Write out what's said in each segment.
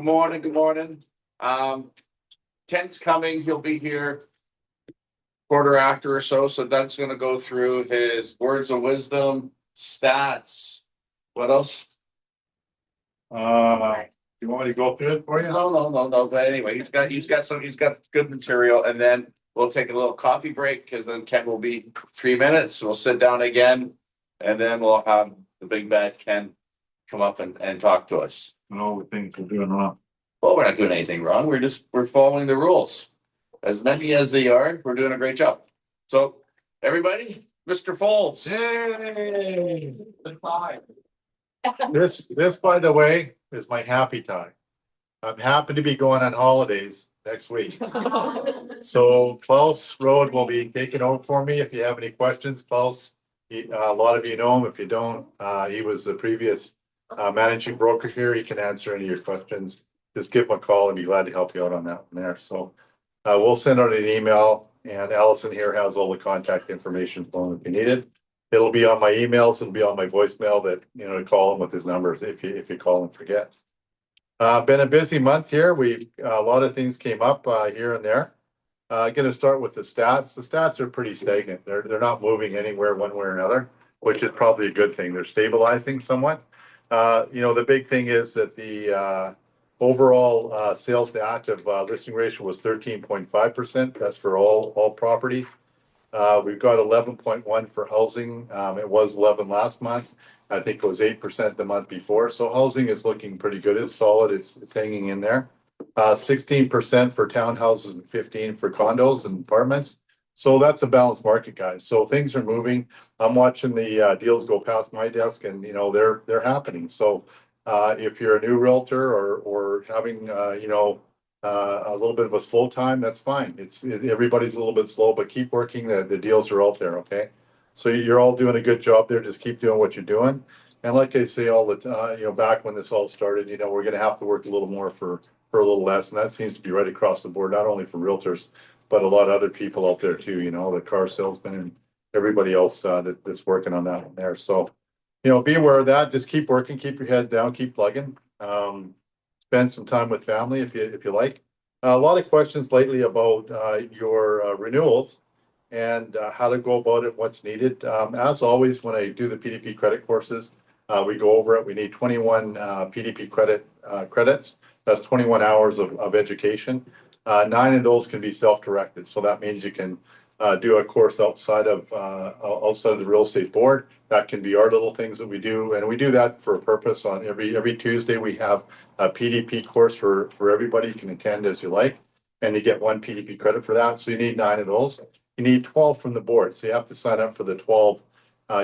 Good morning, good morning. Ken's coming, he'll be here quarter after or so, so Doug's gonna go through his words of wisdom, stats. What else? Do you want me to go through it for you? No, but anyway, he's got good material, and then we'll take a little coffee break, because then Ken will be 3 minutes, we'll sit down again, and then we'll have the big bad Ken come up and talk to us. And all the things we're doing wrong. Well, we're not doing anything wrong. We're following the rules. As many as they are, we're doing a great job. So, everybody, Mr. Folds. Yay! This, by the way, is my happy time. I'm happy to be going on holidays next week. So Klaus Road will be taking over for me. If you have any questions, Klaus, a lot of you know him. If you don't, he was the previous managing broker here. He can answer any of your questions. Just give him a call and be glad to help you out on that one there. So we'll send out an email, and Allison here has all the contact information for him if you need it. It'll be on my emails. It'll be on my voicemail that, to call him with his numbers if you call and forget. Been a busy month here. A lot of things came up here and there. Going to start with the stats. The stats are pretty stagnant. They're not moving anywhere one way or another, which is probably a good thing. They're stabilizing somewhat. The big thing is that the overall sales to active listing ratio was 13.5%. That's for all properties. We've got 11.1 for housing. It was 11 last month. I think it was 8% the month before. So housing is looking pretty good. It's solid. It's hanging in there. 16% for townhouses and 15% for condos and apartments. So that's a balanced market, guys. So things are moving. I'm watching the deals go past my desk, and they're happening. So if you're a new realtor or having a little bit of a slow time, that's fine. Everybody's a little bit slow, but keep working. The deals are out there, okay? So you're all doing a good job there. Just keep doing what you're doing. And like I say all the time, back when this all started, we're going to have to work a little more for a little less, and that seems to be right across the board, not only for realtors, but a lot of other people out there too. The car salesmen and everybody else that's working on that one there. So, be aware of that. Just keep working, keep your head down, keep plugging. Spend some time with family if you like. A lot of questions lately about your renewals and how to go about it, what's needed. As always, when I do the PDP credit courses, we go over it. We need 21 PDP credits. That's 21 hours of education. 9 of those can be self-directed. So that means you can do a course outside of the real estate board. That can be our little things that we do, and we do that for a purpose. On every Tuesday, we have a PDP course for everybody. You can attend as you like, and you get 1 PDP credit for that. So you need 9 of those. You need 12 from the board, so you have to sign up for the 12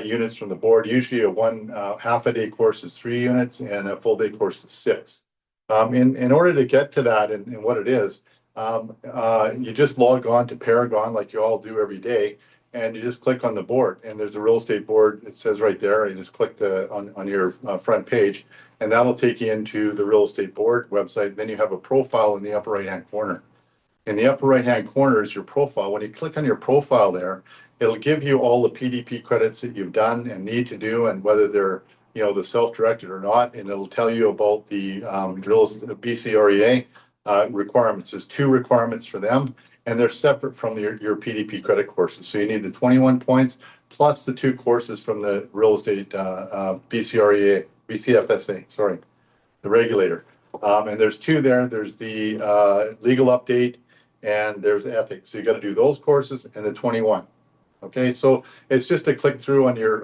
units from the board. Usually a one half-a-day course is 3 units, and a full-day course is 6. In order to get to that and what it is, you just log on to Paragon like you all do every day, and you just click on the board, and there's a real estate board. It says right there. You just click on your front page, and that'll take you into the real estate board website. Then you have a profile in the upper right-hand corner. In the upper right-hand corner is your profile. When you click on your profile there, it'll give you all the PDP credits that you've done and need to do, and whether they're the self-directed or not, and it'll tell you about the BCREA requirements. There's 2 requirements for them, and they're separate from your PDP credit courses. So you need the 21 points plus the 2 courses from the real estate BCFSA, sorry, the regulator. And there's 2 there. There's the legal update, and there's ethics. So you got to do those courses and the 21. Okay, so it's just a click through on your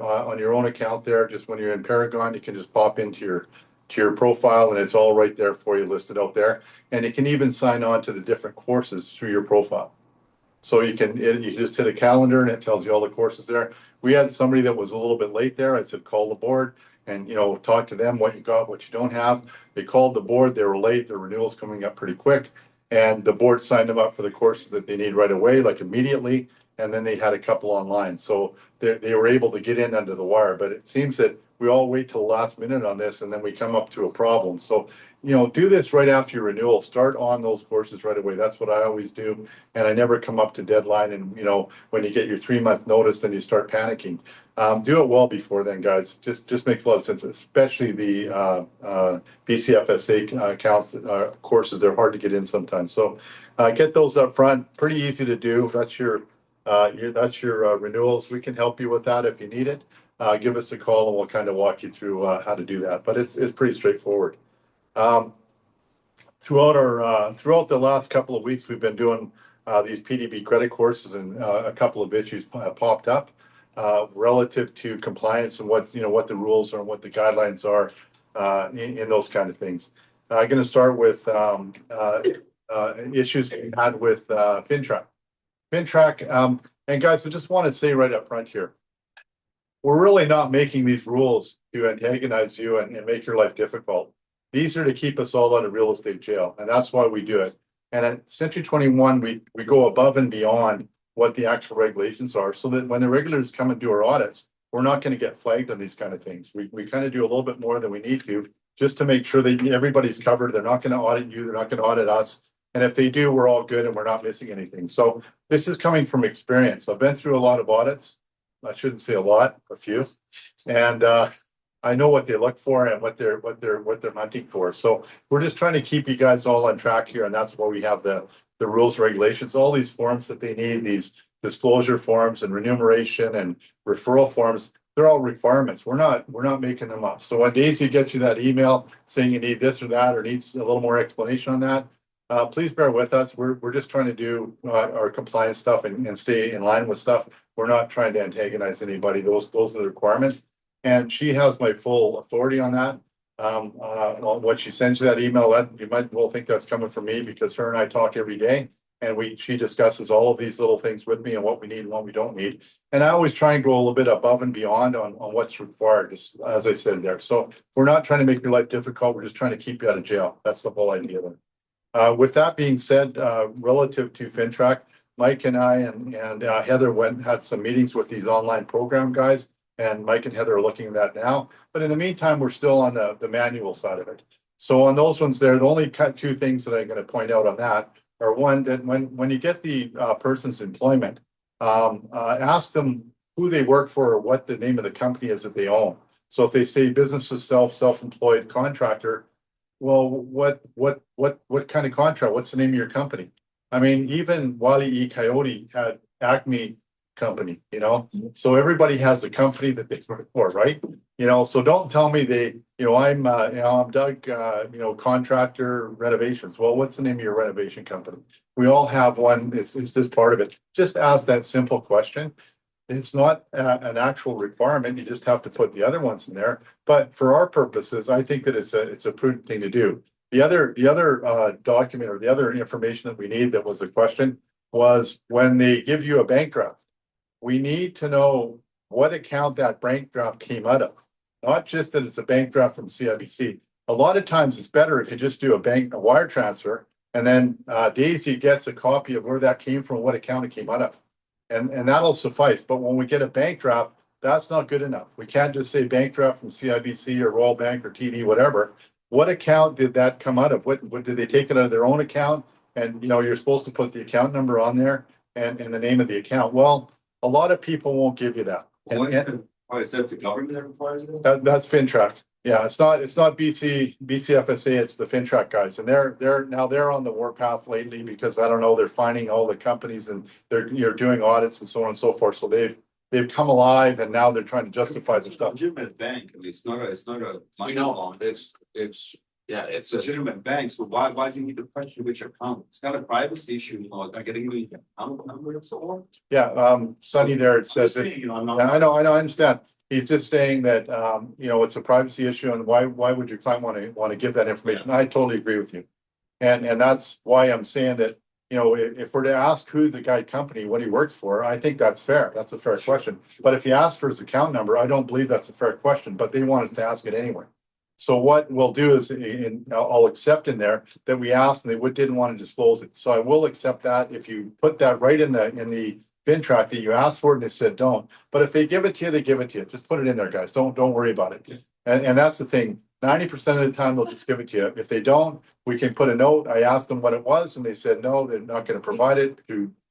own account there. Just when you're in Paragon, you can just pop into your profile, and it's all right there for you, listed out there. And you can even sign on to the different courses through your profile. So you can just hit a calendar, and it tells you all the courses there. We had somebody that was a little bit late there. I said, call the board and talk to them what you got, what you don't have. They called the board. They were late. Their renewal's coming up pretty quick, and the board signed them up for the courses that they need right away, like immediately. and then they had a couple online. So they were able to get in under the wire, but it seems that we all wait till the last minute on this and then we come up to a problem. So, do this right after your renewal. Start on those courses right away. That's what I always do. And I never come up to deadline. And, when you get your 3-month notice, then you start panicking. Do it well before then, guys. Just makes a lot of sense, especially the BCFSA accounts courses. They're hard to get in sometimes. So get those up front. Pretty easy to do. That's your renewals. We can help you with that if you need it. Give us a call and we'll kind of walk you through how to do that. But it's pretty straightforward. Throughout the last couple of weeks, we've been doing these PDB credit courses, and a couple of issues popped up relative to compliance and what the rules are and what the guidelines are in those kind of things. I'm going to start with issues we had with FinTrack. And guys, I just want to say right up front here, we're really not making these rules to antagonize you and make your life difficult. These are to keep us all out of real estate jail, and that's why we do it. And at Century 21, we go above and beyond what the actual regulations are, so that when the regulators come and do our audits, we're not going to get flagged on these kind of things. We kind of do a little bit more than we need to, just to make sure that everybody's covered. They're not going to audit you. They're not going to audit us. And if they do, we're all good and we're not missing anything. So this is coming from experience. I've been through a lot of audits. I shouldn't say a lot, a few. And I know what they look for and what they're hunting for. So we're just trying to keep you guys all on track here, and that's why we have the rules, regulations, all these forms that they need, these disclosure forms and remuneration and referral forms. They're all requirements. We're not making them up. So when Daisy gets you that email saying you need this or that or needs a little more explanation on that, please bear with us. We're just trying to do our compliance stuff and stay in line with stuff. We're not trying to antagonize anybody. Those are the requirements. And she has my full authority on that. When she sends you that email, that you might well think that's coming from me, because her and I talk every day, and she discusses all of these little things with me and what we need and what we don't need. And I always try and go a little bit above and beyond on what's required, just as I said there. So we're not trying to make your life difficult. We're just trying to keep you out of jail. That's the whole idea there. With that being said, relative to FinTrack, Mike and I and Heather had some meetings with these online program guys. And Mike and Heather are looking at that now. But in the meantime, we're still on the manual side of it. So on those ones there, the only two things that I'm going to point out on that are, one, that when you get the person's employment, ask them who they work for or what the name of the company is that they own. So if they say business of self-employed contractor, well, what kind of contract? What's the name of your company? I mean, even Wile E. Coyote had Acme Company, so everybody has a company that they work for, right? So don't tell me I'm Doug, contractor renovations. Well, what's the name of your renovation company? We all have one. It's just part of it. Just ask that simple question. It's not an actual requirement. You just have to put the other ones in there. But for our purposes, I think that it's a prudent thing to do. The other document or the other information that we need that was a question was when they give you a bank draft. We need to know what account that bank draft came out of, not just that it's a bank draft from CIBC. A lot of times it's better if you just do a wire transfer, and then Daisy gets a copy of where that came from, what account it came out of. And that'll suffice. But when we get a bank draft, that's not good enough. We can't just say bank draft from CIBC or Royal Bank or TD, whatever. What account did that come out of? What did they take it out of their own account? And you're supposed to put the account number on there and the name of the account. Well, a lot of people won't give you that. Is that the government that requires it? That's FinTrack. Yeah, it's not BCFSA, it's the FinTrack guys. And they're on the warpath lately because I don't know, they're finding all the companies and you're doing audits and so on and so forth. So they've come alive and now they're trying to justify their stuff. Legitimate bank. I mean, it's not a We know it's legitimate bank. So why do you need to question which account? It's not a privacy issue. Not getting the account number and so on. Yeah, Sonny there, it says that, I I understand. He's just saying that it's a privacy issue, and why would your client want to give that information? I totally agree with you. And that's why I'm saying that, if we're to ask who the guy company, what he works for, I think that's fair. That's a fair question. But if you ask for his account number, I don't believe that's a fair question, but they want us to ask it anyway. So what we'll do is I'll accept in there that we asked and they didn't want to disclose it. So I will accept that if you put that right in the FinTrack that you asked for it and they said don't. But if they give it to you, they give it to you. Just put it in there, guys. Don't worry about it. And that's the thing. 90% of the time they'll just give it to you. If they don't, we can put a note. I asked them what it was and they said no, they're not going to provide it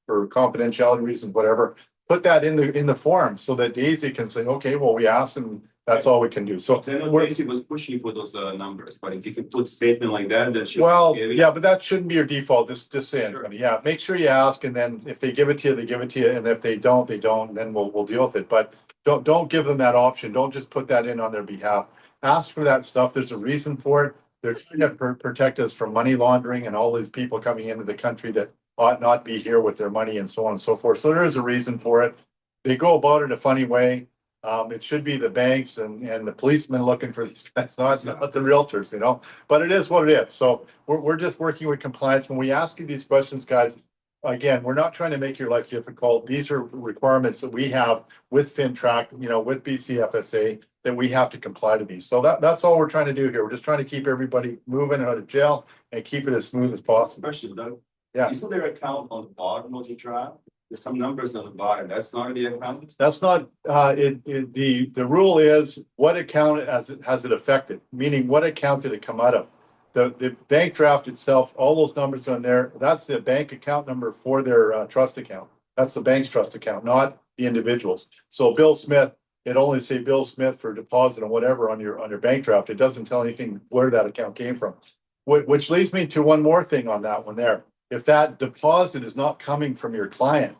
for confidentiality reasons, whatever. Put that in the form so that Daisy can say, okay, well, we asked and that's all we can do. So I know Tracy was pushing for those numbers, but if you could put statement like that, then she. well, yeah, but that shouldn't be your default. Just saying, Sure. yeah, make sure you ask, and then if they give it to you, they give it to you, and if they don't, they don't, and then we'll deal with it. But don't give them that option. Don't just put that in on their behalf. Ask for that stuff. There's a reason for it. They're trying to protect us from money laundering and all these people coming into the country that ought not be here with their money and so on and so forth. So there is a reason for it. They go about it a funny way. It should be the banks and the policemen looking for these guys, not the realtors, you know, but it is what it is. So we're just working with compliance. When we ask you these questions, guys, again, we're not trying to make your life difficult. These are requirements that we have with FinTrack, you know, with BCFSA that we have to comply to these. So that's all we're trying to do here. We're just trying to keep everybody moving out of jail and keep it as smooth as possible. Question, Doug. Yeah. Isn't there an account on the bottom of the draft? There's some numbers on the bottom. That's not the account. That's not, the rule is what account has it affected, meaning what account did it come out of? The bank draft itself, all those numbers on there, that's the bank account number for their trust account. That's the bank's trust account, not the individuals. So Bill Smith, it only say Bill Smith for deposit and whatever on your bank draft. It doesn't tell anything where that account came from. Which leads me to one more thing on that one there. If that deposit is not coming from your client,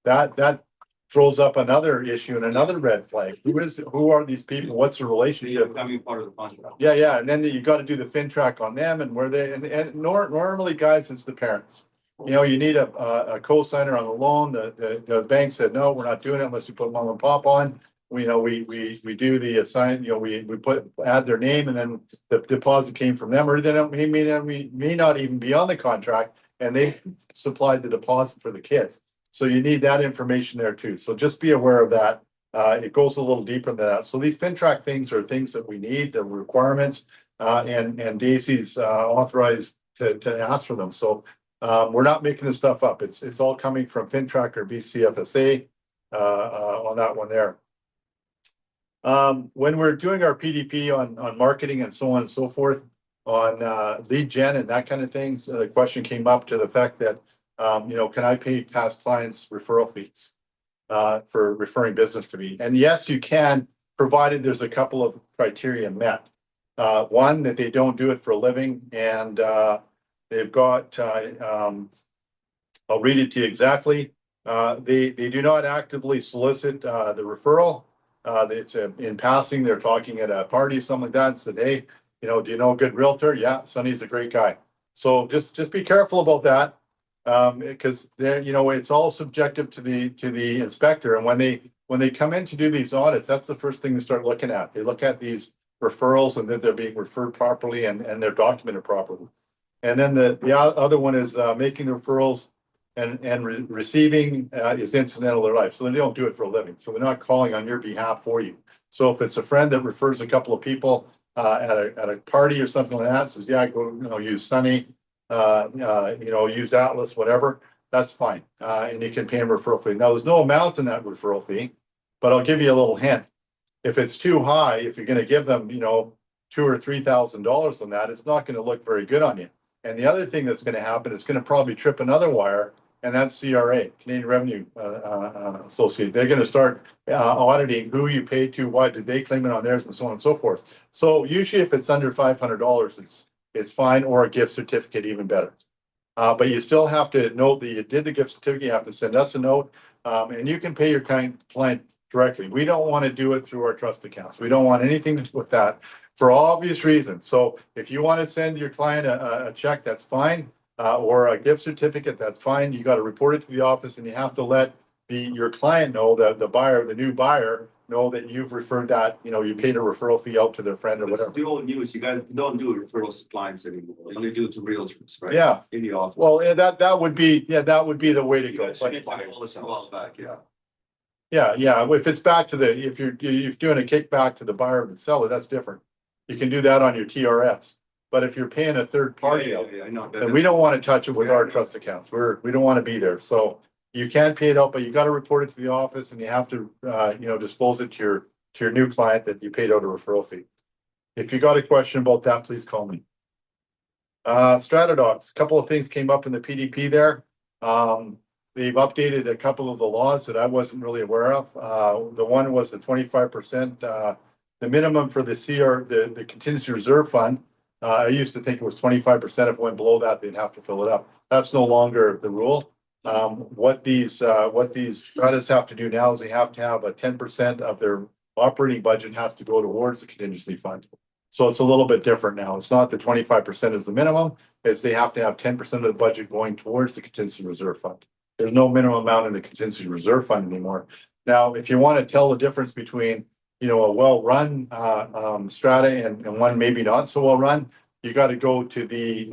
that throws up another issue and another red flag. Who are these people? What's the The relationship? becoming part of the contract. Yeah. And then you got to do the FinTrack on them and where they, and normally, guys, it's the parents. You know, you need a co-signer on the loan. The bank said, no, we're not doing it unless you put mom and pop on. We do the assign, you know, we add their name and then the deposit came from them, or they may not even be on the contract and they supplied the deposit for the kids. So you need that information there too. So just be aware of that. It goes a little deeper than that. So these FinTrack things are things that we need, the requirements, and Daisy's authorized to ask for them. So we're not making this stuff up. It's all coming from FinTrack or BCFSA on that one there. When we're doing our PDP on marketing and so on and so forth, on lead gen and that kind of things, the question came up to the fact that you know, can I pay past clients referral fees for referring business to me? And yes, you can, provided there's a couple of criteria met. One, that they don't do it for a living, and they've got, I'll read it to you exactly. They do not actively solicit the referral. It's in passing, they're talking at a party or something like that and said, hey, you know, do you know a good realtor? Yeah, Sonny's a great guy. So just be careful about that. Because there, you know, it's all subjective to the inspector, and when they come in to do these audits, that's the first thing they start looking at. They look at these referrals and that they're being referred properly and they're documented properly. And then the other one is making the referrals and receiving is incidental to their life. So they don't do it for a living. So they're not calling on your behalf for you. So if it's a friend that refers a couple of people at a party or something like that, says, yeah, go, you know, use Sunny. You know, use Atlas, whatever, that's fine. And you can pay them referral fee. Now, there's no amount in that referral fee, but I'll give you a little hint. If it's too high, if you're going to give them, you know, $2,000 or $3,000 on that, it's not going to look very good on you. And the other thing that's going to happen is going to probably trip another wire, and that's CRA, Canadian Revenue Association. They're going to start auditing who you paid to, why did they claim it on theirs, and so on and so forth. So usually, if it's under $500, it's fine, or a gift certificate, even better. But you still have to note that you did the gift certificate. You have to send us a note, and you can pay your client directly. We don't want to do it through our trust accounts. We don't want anything to do with that for obvious reasons. So if you want to send your client a check, that's fine, or a gift certificate, that's fine. You got to report it to the office, and you have to let your client know, the buyer, the new buyer, know that you've referred that, you know, you paid a referral fee out to their friend or whatever. The old news, you guys don't do referrals to clients anymore. You only do it to realtors, right? Yeah. In the office. Well, yeah, that would be the way to You go. guys should get all this a while back, yeah. Yeah. If it's back to if you're doing a kickback to the buyer or the seller, that's different. You can do that on your TRS. But if you're paying a third party, Yeah, I know. then we don't want to touch it with our trust accounts. We don't want to be there. So you can pay it out, but you gotta report it to the office and you have to, disclose it to your new client that you paid out a referral fee. If you got a question about that, please call me. Stratadogs, a couple of things came up in the PDP there. They've updated a couple of the laws that I wasn't really aware of. The one was the 25%, the minimum for the the contingency reserve fund. I used to think it was 25%. If it went below that, they'd have to fill it up. That's no longer the rule. What these stratas have to do now is they have to have a 10% of their operating budget has to go towards the contingency fund. So it's a little bit different now. It's not the 25% is the minimum, it's they have to have 10% of the budget going towards the contingency reserve fund. There's no minimum amount in the contingency reserve fund anymore. Now, if you want to tell the difference between, a well-run strata and one maybe not so well-run, you got to go to the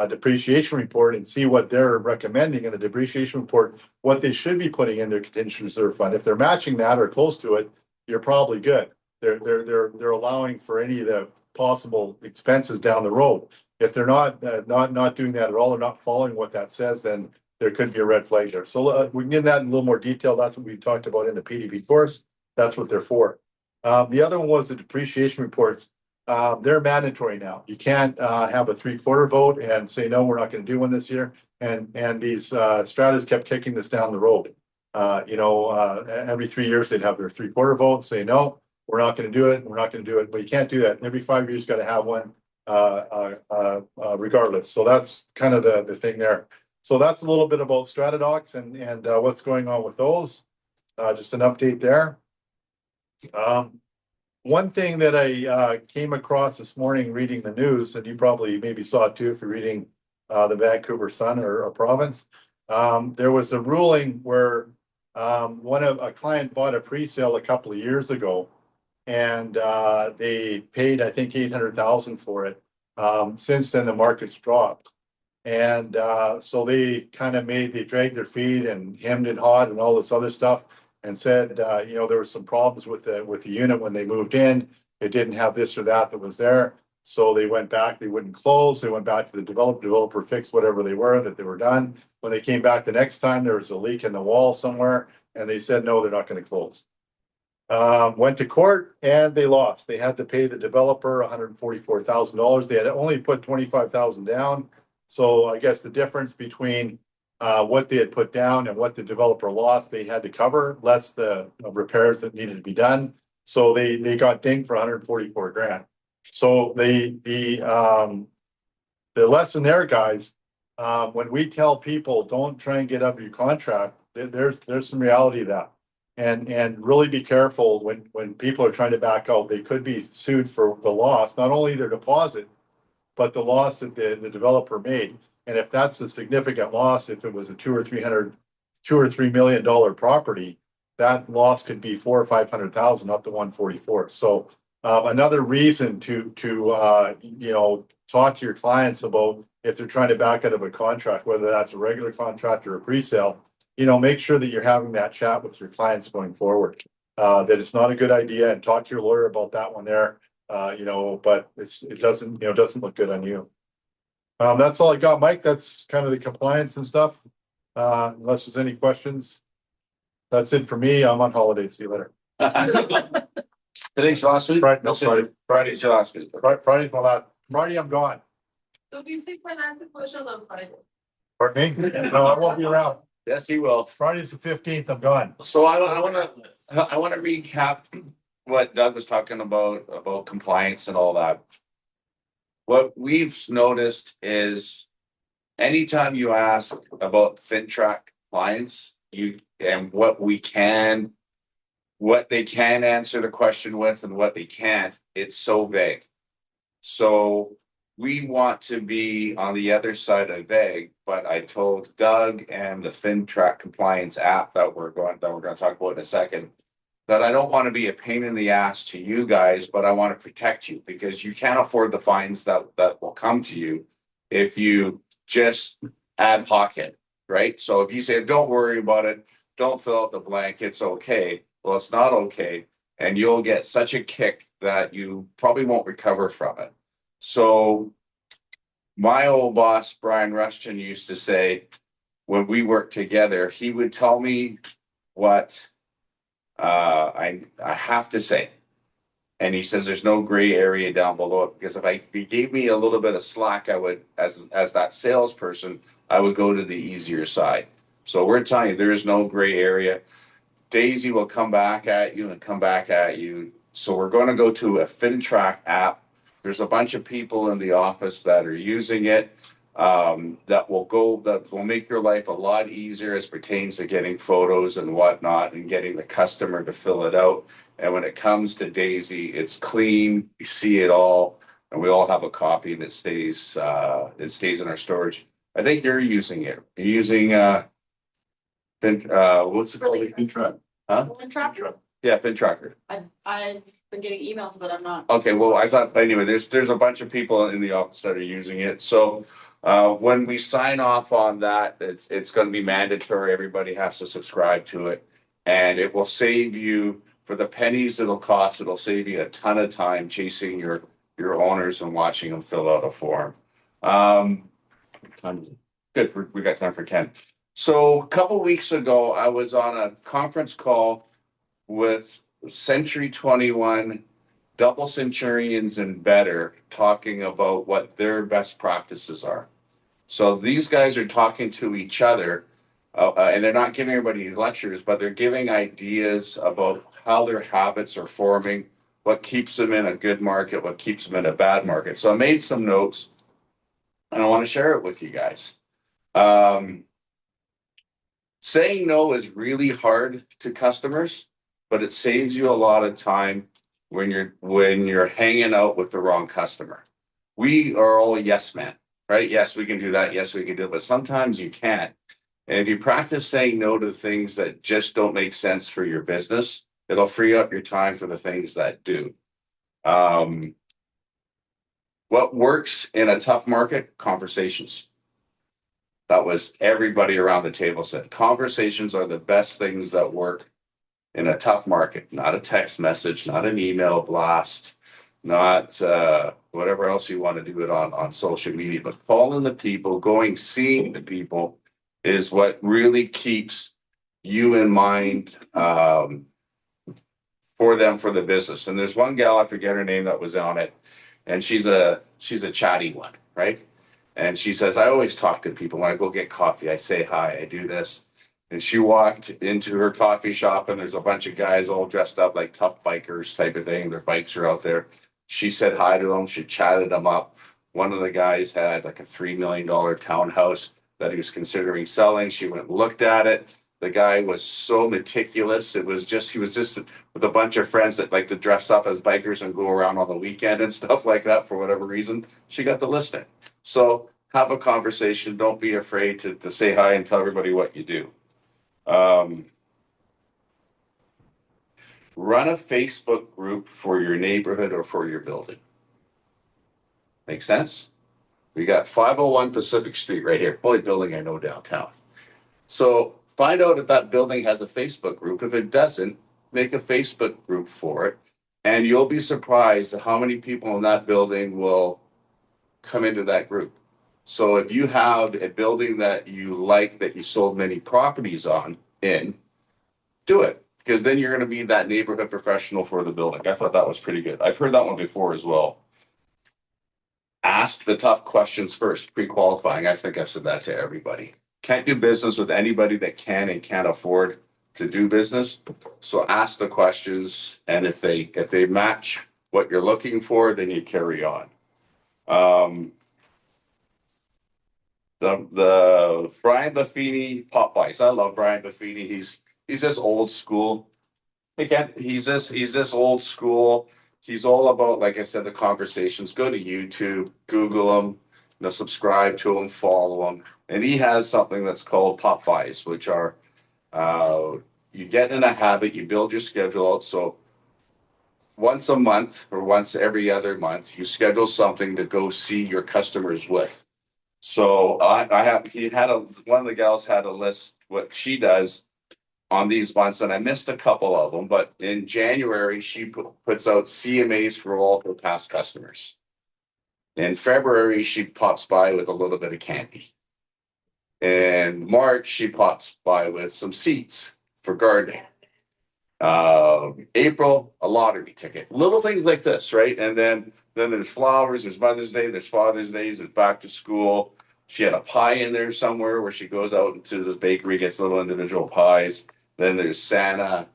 depreciation report and see what they're recommending in the depreciation report, what they should be putting in their contingency reserve fund. If they're matching that or close to it, you're probably good. They're allowing for any of the possible expenses down the road. If they're not doing that at all, or not following what that says, then there could be a red flag there. So we can get that in a little more detail. That's what we talked about in the PDP course. That's what they're for. The other one was the depreciation reports. They're mandatory now. You can't have a 3/4 vote and say, no, we're not going to do one this year. And these stratas kept kicking this down the road. Every 3 years they'd have their 3/4 vote, say, no, we're not going to do it. We're not going to do it. But you can't do that. Every 5 years, got to have one regardless. So that's kind of the thing there. So that's a little bit about Stratadocs and what's going on with those. Just an update there. One thing that I came across this morning reading the news, and you probably maybe saw it too if you're reading the Vancouver Sun or Province, there was a ruling where a client bought a pre-sale a couple of years ago, and they paid, I think, $800,000 for it. Since then, the market's dropped. And so they kind of they dragged their feet and hemmed and hawed and all this other stuff and said, there were some problems with the unit when they moved in. It didn't have this or that was there. So they went back, they wouldn't close. They went back to the developer fixed whatever they were done. When they came back the next time, there was a leak in the wall somewhere and they said, no, they're not going to close. Went to court and they lost. They had to pay the developer $144,000. They had only put $25,000 down. So I guess the difference between what they had put down and what the developer lost, they had to cover less the repairs that needed to be done. So they got dinged for $144,000. So the lesson there, guys, when we tell people don't try and get up your contract, there's some reality to that. And really be careful when people are trying to back out. They could be sued for the loss, not only their deposit, but the loss that the developer made. And if that's a significant loss, if it was a $2 or $3 million property, that loss could be $400,000 or $500,000 up to 144. So another reason to talk to your clients about if they're trying to back out of a contract, whether that's a regular contract or a pre-sale, make sure that you're having that chat with your clients going forward. That it's not a good idea, and talk to your lawyer about that one there. But it doesn't look good on you. That's all I got, Mike. That's kind of the compliance and stuff. Unless there's any questions. That's it for me. I'm on holiday. See you later. Today's your last week? Friday, no, Friday. Friday's your last week. Friday's my last. Friday, I'm gone. So we see financial closure on Friday. Pardon me? No, I won't be around. Yes, he will. Friday's the 15th. I'm gone. So I want to recap what Doug was talking about compliance and all that. What we've noticed is anytime you ask about FinTrack compliance, and what they can answer the question with and what they can't, it's so vague. So we want to be on the other side of vague, but I told Doug and the FinTrack compliance app that we're going to talk about in a second, that I don't want to be a pain in the ass to you guys, but I want to protect you, because you can't afford the fines that will come to you if you just ad hoc it, right? So if you say, don't worry about it, don't fill out the blank, it's okay. Well, it's not okay. And you'll get such a kick that you probably won't recover from it. So my old boss, Brian Rushton, used to say, when we worked together, he would tell me what I have to say. And he says there's no gray area down below it, because if he gave me a little bit of slack, I would, as that salesperson, I would go to the easier side. So we're telling you, there is no gray area. Daisy will come back at you and come back at you. So we're going to go to a FinTrack app. There's a bunch of people in the office that are using it, that will make your life a lot easier as pertains to getting photos and whatnot and getting the customer to fill it out. And when it comes to Daisy, it's clean, you see it all, and we all have a copy and it stays in our storage. I think you're using it. You're using what's it called? Really? FinTrack. Huh? FinTracker? Yeah, FinTracker. I've been getting emails, but I'm not. Okay, well, I thought, anyway, there's a bunch of people in the office that are using it, so when we sign off on that, it's gonna be mandatory, everybody has to subscribe to it. And it will save you, for the pennies it'll cost, it'll save you a ton of time chasing your owners and watching them fill out a form. Good, we got time for Ken. So a couple weeks ago, I was on a conference call with Century 21, Double Centurions and Better, talking about what their best practices are. So these guys are talking to each other, and they're not giving everybody lectures, but they're giving ideas about how their habits are forming, what keeps them in a good market, what keeps them in a bad market. So I made some notes, and I want to share it with you guys. Saying no is really hard to customers, but it saves you a lot of time when you're hanging out with the wrong customer. We are all yes men, right? Yes, we can do that. Yes, we can do it, but sometimes you can't. And if you practice saying no to things that just don't make sense for your business, it'll free up your time for the things that do. What works in a tough market? Conversations. That was everybody around the table said. Conversations are the best things that work in a tough market, not a text message, not an email blast, not whatever else you want to do it on social media, but calling the people, seeing the people is what really keeps you in mind for them, for the business. And there's one gal, I forget her name, that was on it, and she's a chatty one, right? And she says, I always talk to people when I go get coffee. I say hi, I do this. And she walked into her coffee shop and there's a bunch of guys all dressed up like tough bikers type of thing. Their bikes are out there. She said hi to them. She chatted them up. One of the guys had like a $3 million townhouse that he was considering selling. She went and looked at it. The guy was so meticulous. He was just with a bunch of friends that like to dress up as bikers and go around on the weekend and stuff like that for whatever reason. She got the listing. So have a conversation. Don't be afraid to say hi and tell everybody what you do. Run a Facebook group for your neighborhood or for your building. Make sense? We got 501 Pacific Street right here. Only building I know downtown. So find out if that building has a Facebook group. If it doesn't, make a Facebook group for it. And you'll be surprised at how many people in that building will come into that group. So if you have a building that you like, that you sold many properties in, do it. Because then you're going to be that neighborhood professional for the building. I thought that was pretty good. I've heard that one before as well. Ask the tough questions first, pre-qualifying. I think I've said that to everybody. Can't do business with anybody that can and can't afford to do business. So ask the questions, and if they match what you're looking for, then you carry on. The Brian Buffini Popeyes. I love Brian Buffini. He's just old school. Again, he's this old school. He's all about, like I said, the conversations. Go to YouTube, Google him, subscribe to him, follow him. And he has something that's called Popeyes, which are you get in a habit, you build your schedule out. So once a month or once every other month, you schedule something to go see your customers with. So one of the gals had a list what she does on these months, and I missed a couple of them, but in January, she puts out CMAs for all her past customers. In February, she pops by with a little bit of candy. In March, she pops by with some seeds for gardening. April, a lottery ticket, little things like this, right? And then there's flowers, there's Mother's Day, there's Father's Day, there's back to school. She had a pie in there somewhere where she goes out into this bakery, gets little individual pies. Then there's Santa,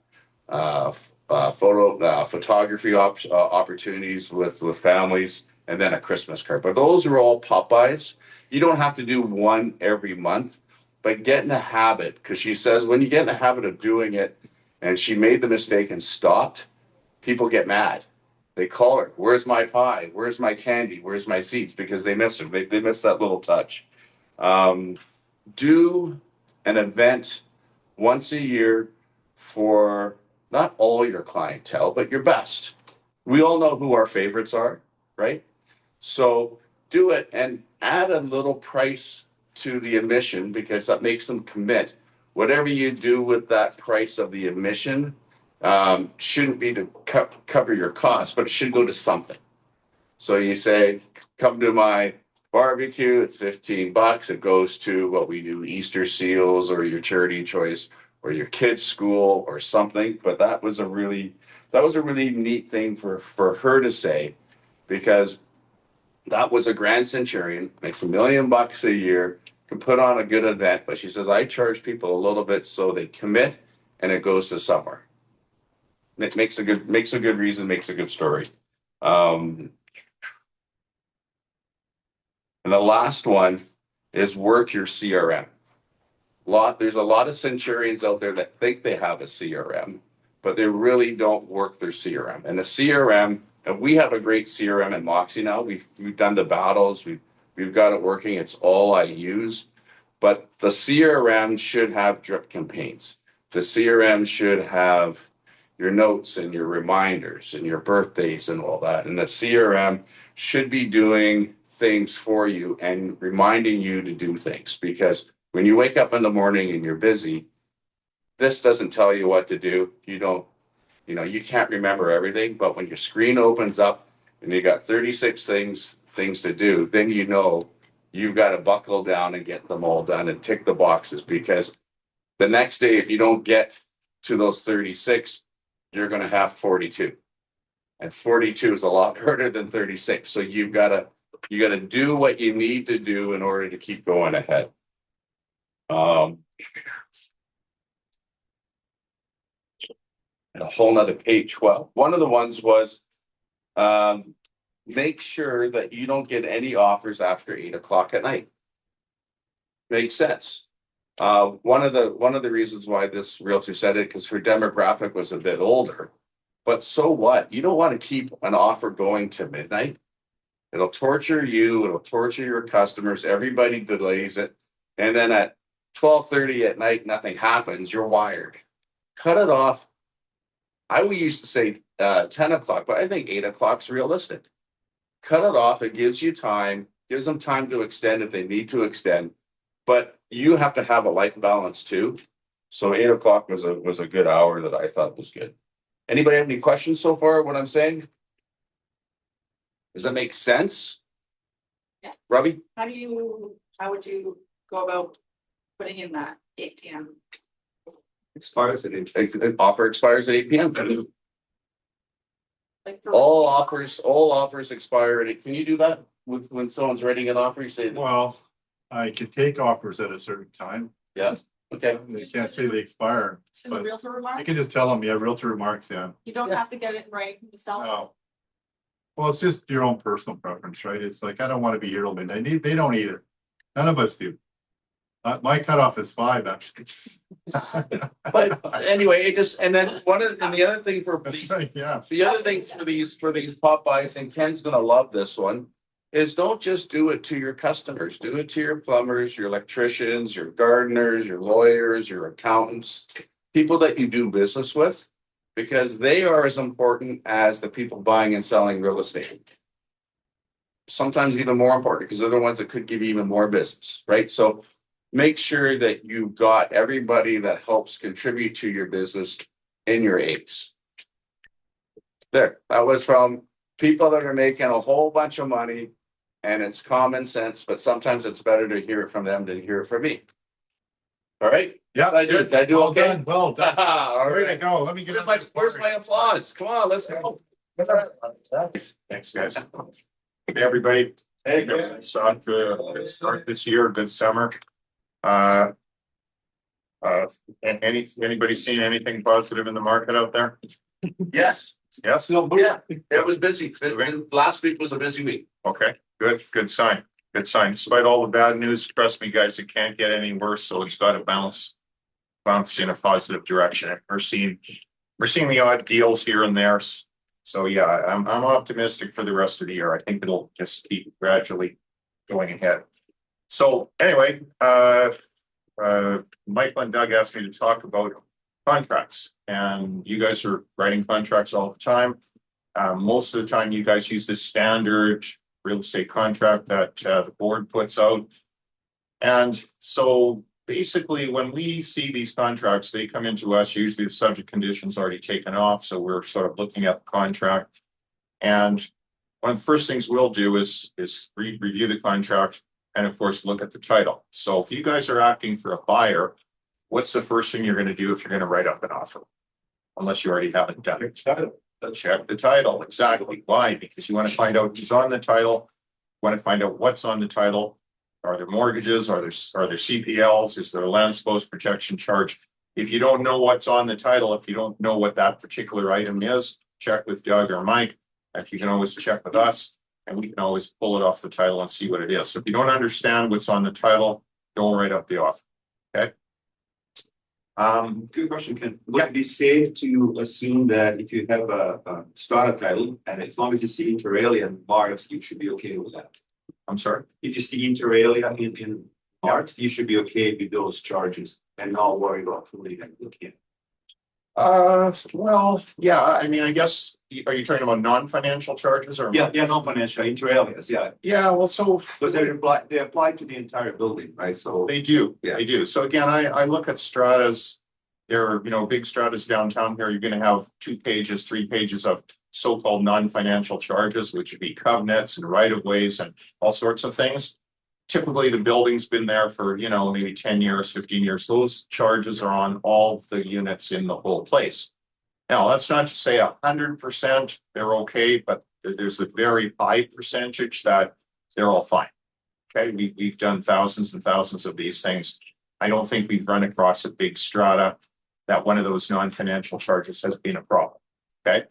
photography opportunities with families, and then a Christmas card. But those are all pop buys. You don't have to do one every month, but get in the habit, because she says when you get in the habit of doing it, and she made the mistake and stopped, people get mad. They call her, "Where's my pie? Where's my candy? Where's my seeds?" Because they miss her. They miss that little touch. Um, do an event once a year for not all your clientele, but your best. We all know who our favorites are, right? So do it and add a little price to the admission because that makes them commit. Whatever you do with that price of the admission shouldn't be to cover your costs, but it should go to something. So you say, come to my barbecue, it's $15. It goes to what we do, Easter seals or your charity choice or your kids' school or something. But that was a really neat thing for her to say, because that was a Grand Centurion, makes $1 million a year, can put on a good event. But she says, I charge people a little bit so they commit and it goes to somewhere. It makes a good reason, makes a good story. And the last one is work your CRM. There's a lot of Centurions out there that think they have a CRM, but they really don't work their CRM. And the CRM, and we have a great CRM at Moxie now. We've done the battles. We've got it working. It's all I use. But the CRM should have drip campaigns. The CRM should have your notes and your reminders and your birthdays and all that. And the CRM should be doing things for you and reminding you to do things, because when you wake up in the morning and you're busy, this doesn't tell you what to do. You can't remember everything, but when your screen opens up and you got 36 things to do, then you've got to buckle down and get them all done and tick the boxes, because the next day, if you don't get to those 36, you're going to have 42. And 42 is a lot harder than 36. So you got to do what you need to do in order to keep going ahead. And a whole nother page 12. One of the ones was make sure that you don't get any offers after 8:00 at night. Makes sense. One of the reasons why this realtor said it, because her demographic was a bit older. But so what? You don't want to keep an offer going to midnight. It'll torture you. It'll torture your customers. Everybody delays it. And then at 12:30 at night, nothing happens. You're wired. Cut it off. I used to say 10:00, but I think 8:00 is realistic. Cut it off. It gives you time, gives them time to extend if they need to extend. But you have to have a life balance too. So 8:00 was a good hour that I thought was good. Anybody have any questions so far? What I'm saying? Does that make sense? Yeah. Robbie? How would you go about putting in that 8 PM? Expires at age. An offer expires at 8 p.m. Like for All offers expire at 8. Can you do that when someone's writing an offer? You say, Well, I could take offers at a certain time. yeah, okay. They can't say they expire, in the but realtor you remark, can just tell them, yeah, realtor remarks, yeah. you don't Yeah. have to get it right yourself. No. Well, it's just your own personal preference, right? It's like, I don't want to be here till midnight. They don't either. None of us do. My cutoff is 5, actually. But anyway, and then the other thing for That's these, right, yeah. the other thing for these pop buys, and Ken's gonna love this one, is don't just do it to your customers. Do it to your plumbers, your electricians, your gardeners, your lawyers, your accountants, people that you do business with, because they are as important as the people buying and selling real estate. Sometimes even more important, because they're the ones that could give you even more business, right? So make sure that you've got everybody that helps contribute to your business in your eights. There, that was from people that are making a whole bunch of money And it's common sense, but sometimes it's better to hear it from them than hear it from me. All right? Yeah, Did I do well okay? done, well done. All Way to right. go. Let me get. Where's my applause? Come on, let's go. Thanks, guys. Hey, everybody. Hey, good start this year, good summer. And anybody seen anything positive in the market out there? Yes, Yes? yeah, it was busy. Last week was a busy week. Okay, good sign. Good sign. Despite all the bad news, trust me, guys, it can't get any worse, so it's got to bounce in a positive direction. We're seeing the odd deals here and there. So yeah, I'm optimistic for the rest of the year. I think it'll just keep gradually going ahead. So anyway, Michael and Doug asked me to talk about contracts, and you guys are writing contracts all the time. Most of the time, you guys use this standard real estate contract that the board puts out. And so basically, when we see these contracts, they come into us, usually the subject condition's already taken off. So we're sort of looking at the contract. And one of the first things we'll do is review the contract and of course, look at the title. So if you guys are acting for a buyer, what's the first thing you're going to do if you're going to write up an offer? Unless you already haven't done it. Check the title. Exactly. Why? Because you want to find out who's on the title. You want to find out what's on the title. Are there mortgages? Are there CPLs? Is there a land exposed protection charge? If you don't know what's on the title, if you don't know what that particular item is, check with Doug or Mike. If you can always check with us, and we can always pull it off the title and see what it is. So if you don't understand what's on the title, don't write up the offer. Okay. Good question, Ken. Would it be safe to assume that if you have a strata title, and as long as you see inter alia and marks, you should be okay with that? I'm sorry. If you see inter alia in marks, you should be okay with those charges and not worry about fully looking. Well, yeah, I mean, I guess, are you talking about non-financial charges or? Yeah, non-financial inter alias, yeah. Yeah, well, so. Because they apply to the entire building, right? So They do, Yeah. they do. So again, I look at stratas. There are, big stratas downtown here. You're gonna have 2 pages, 3 pages of so-called non-financial charges, which would be covenants and right-of-ways and all sorts of things. Typically, the building's been there for, maybe 10 years, 15 years. Those charges are on all the units in the whole place. Now, that's not to say 100% they're okay, but there's a very high percentage that they're all fine. Okay, we've done thousands and thousands of these things. I don't think we've run across a big strata that one of those non-financial charges has been a problem. Okay.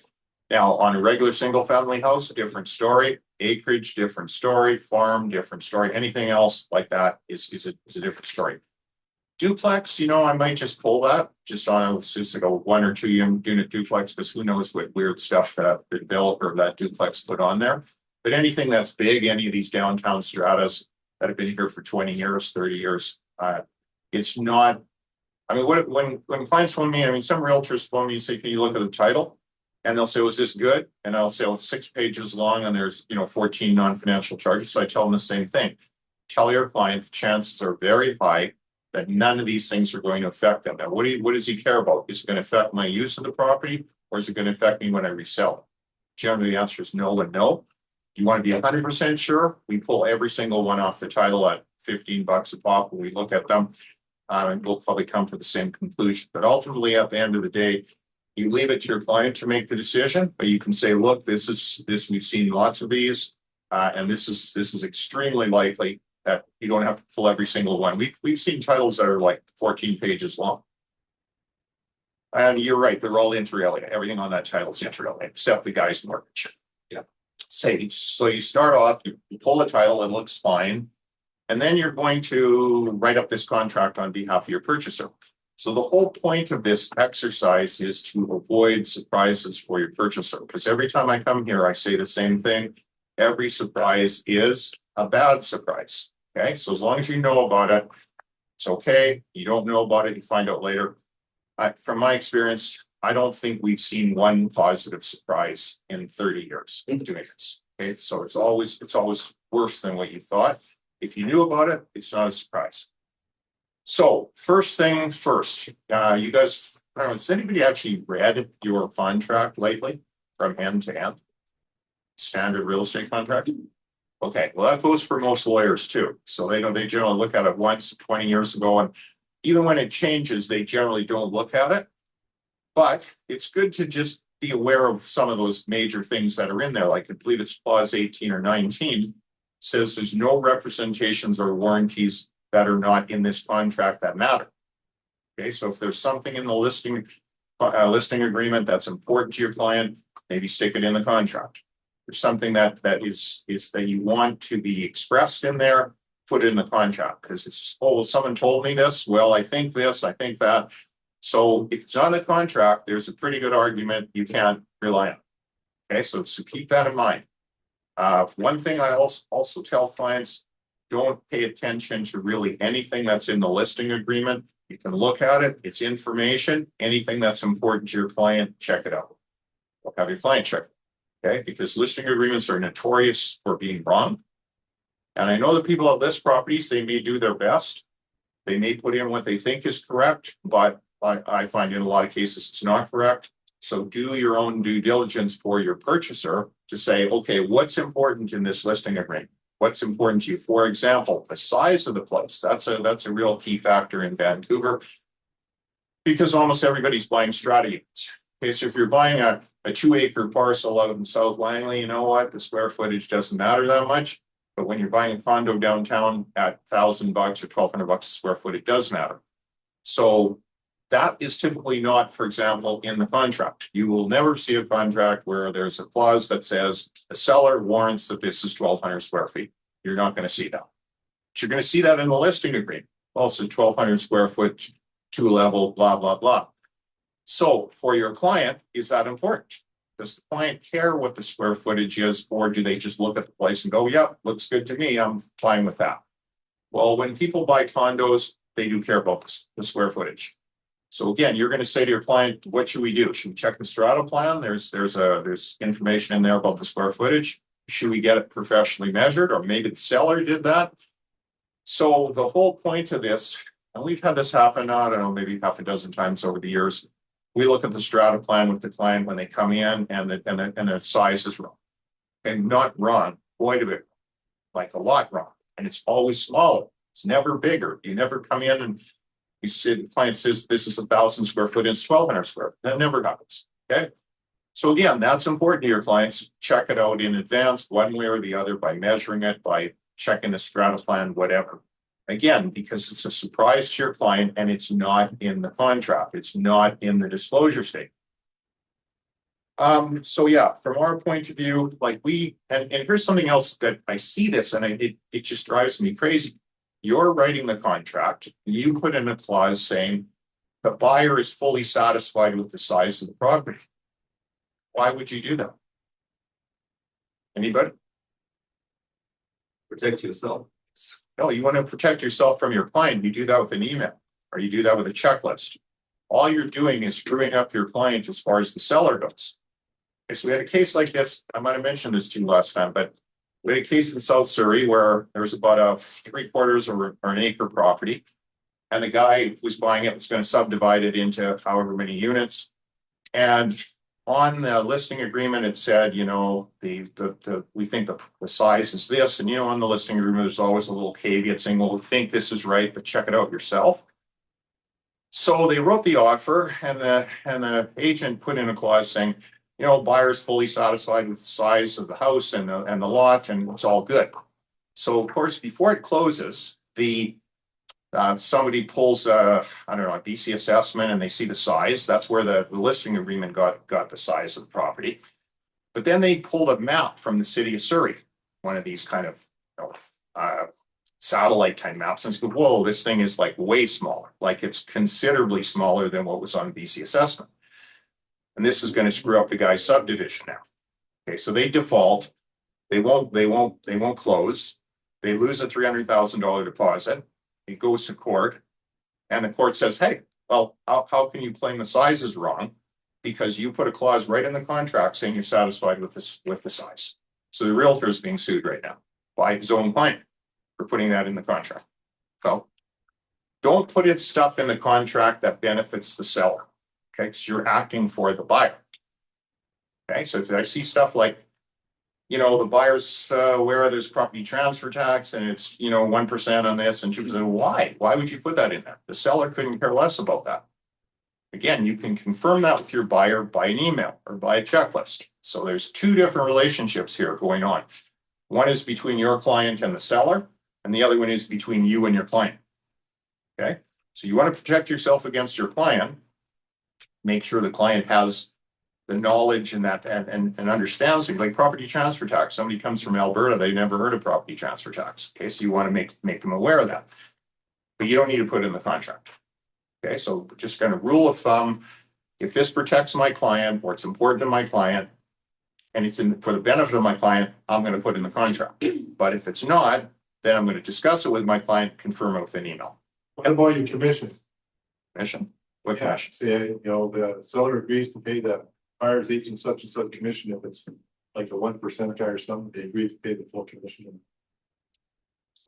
Now, on a regular single family house, different story. Acreage, different story. Farm, different story. Anything else like that is a different story. Duplex, I might just pull that just on just like a 1 or 2 unit duplex, because who knows what weird stuff that the developer of that duplex put on there. But anything that's big, any of these downtown stratas that have been here for 20 years, 30 years, it's not. I mean, when clients phone me, some realtors phone me and say, "Can you look at the title?" And they'll say, "Was this good?" And I'll say, "Well, it's 6 pages long and there's 14 non-financial charges." So I tell them the same thing. Tell your client the chances are very high that none of these things are going to affect them. Now, what does he care about? Is it going to affect my use of the property, or is it going to affect me when I resell? Generally, the answer is no and no. You want to be 100% sure? We pull every single one off the title at $15 a pop when we look at them. And we'll probably come to the same conclusion. But ultimately, at the end of the day, you leave it to your client to make the decision, but you can say, look, this we've seen lots of these, and this is extremely likely that you don't have to pull every single one. We've seen titles that are like 14 pages long. And you're right, they're all inter alia. Everything on that title is inter alia, except the guy's mortgage. Yeah. So you start off, you pull the title, it looks fine. And then you're going to write up this contract on behalf of your purchaser. So the whole point of this exercise is to avoid surprises for your purchaser. Because every time I come here, I say the same thing. Every surprise is a bad surprise. Okay, so as long as you know about it, it's okay. You don't know about it, you find out later. From my experience, I don't think we've seen one positive surprise in 30 years of doing this. Okay, so it's always worse than what you thought. If you knew about it, it's not a surprise. So first thing first, you guys, I don't know, has anybody actually read your contract lately from end to end? Standard real estate contract? Okay, well, that goes for most lawyers too. So they generally look at it once 20 years ago, and even when it changes, they generally don't look at it. But it's good to just be aware of some of those major things that are in there. Like I believe it's clause 18 or 19 says there's no representations or warranties that are not in this contract that matter. Okay, so if there's something in the listing agreement that's important to your client, maybe stick it in the contract. There's something that is that you want to be expressed in there, put it in the contract, because it's, oh, well, someone told me this. Well, I think this, I think that. So if it's on the contract, there's a pretty good argument you can't rely on. Okay, so keep that in mind. One thing I also tell clients, don't pay attention to really anything that's in the listing agreement. You can look at it, it's information. Anything that's important to your client, check it out. Or have your client check it. Okay, because listing agreements are notorious for being wrong. And I know the people that list properties, they may do their best. They may put in what they think is correct, but I find in a lot of cases it's not correct. So do your own due diligence for your purchaser to say, okay, what's important in this listing agreement? What's important to you? For example, the size of the place. That's a real key factor in Vancouver, because almost everybody's buying strata units. Okay, so if you're buying a 2-acre parcel out in South Langley, you know what? The square footage doesn't matter that much. But when you're buying a condo downtown at $1,000 or $1,200 a square foot, it does matter. So that is typically not, for example, in the contract. You will never see a contract where there's a clause that says the seller warrants that this is 1,200 square feet. You're not going to see that. But you're going to see that in the listing agreement. Also 1,200 square foot, 2-level, blah, blah, blah. So for your client, is that important? Does the client care what the square footage is, or do they just look at the place and go, yeah, looks good to me, I'm fine with that? Well, when people buy condos, they do care about the square footage. So again, you're going to say to your client, what should we do? Should we check the strata plan? There's information in there about the square footage. Should we get it professionally measured, or maybe the seller did that? So the whole point of this, and we've had this happen, I don't know, maybe half a dozen times over the years. We look at the strata plan with the client when they come in, and the size is wrong. And not wrong, quite a bit, like a lot wrong. And it's always smaller. It's never bigger. You never come in and you see the client says this is 1,000 square foot and it's 1,200 square. That never happens. Okay. So again, that's important to your clients. Check it out in advance, one way or the other, by measuring it, by checking the strata plan, whatever. Again, because it's a surprise to your client and it's not in the contract. It's not in the disclosure statement. So yeah, from our point of view, like and here's something else that I see this and it just drives me crazy. You're writing the contract, you put in a clause saying the buyer is fully satisfied with the size of the property. Why would you do that? Anybody? Protect yourself. No, you want to protect yourself from your client. You do that with an email, or you do that with a checklist. All you're doing is screwing up your client as far as the seller goes. Okay, so we had a case like this. I might have mentioned this to you last time, but we had a case in South Surrey where there was about a 3/4 or an acre property, and the guy who was buying it was going to subdivide it into however many units. And on the listing agreement, it said, you know, we think the size is this, and you know, on the listing agreement, there's always a little caveat saying, well, we think this is right, but check it out yourself. So they wrote the offer, and the agent put in a clause saying, you know, buyer's fully satisfied with the size of the house and the lot, and it's all good. So of course, before it closes, somebody pulls I don't know, a BC assessment, and they see the size. That's where the listing agreement got the size of the property. But then they pulled a map from the city of Surrey, one of these kind of satellite type maps, and said, whoa, this thing is like way smaller. Like it's considerably smaller than what was on BC assessment. And this is going to screw up the guy's subdivision now. Okay, so they default. They won't close. They lose a $300,000 deposit. It goes to court, and the court says, hey, well, how can you claim the size is wrong? Because you put a clause right in the contract saying you're satisfied with the size. So the realtor is being sued right now by his own client for putting that in the contract. So don't put in stuff in the contract that benefits the seller. Okay, so you're acting for the buyer. Okay, so if I see stuff like the buyer's aware there's property transfer tax and it's, 1% on this and 2%. Why? Why would you put that in there? The seller couldn't care less about that. Again, you can confirm that with your buyer by an email or by a checklist. So there's two different relationships here going on. One is between your client and the seller, and the other one is between you and your client. Okay, so you want to protect yourself against your client. Make sure the client has the knowledge and that and understands things like property transfer tax. Somebody comes from Alberta, they never heard of property transfer tax. Okay, so you want to make them aware of that, but you don't need to put it in the contract. Okay, so just kind of rule of thumb: if this protects my client or it's important to my client, and it's for the benefit of my client, I'm going to put in the contract. But if it's not, then I'm going to discuss it with my client, confirm it with an email. What about your commission? Commission? What Yeah, commission? say, the seller agrees to pay the buyer's agent such and such commission if it's like a 1% or something, they agree to pay the full commission.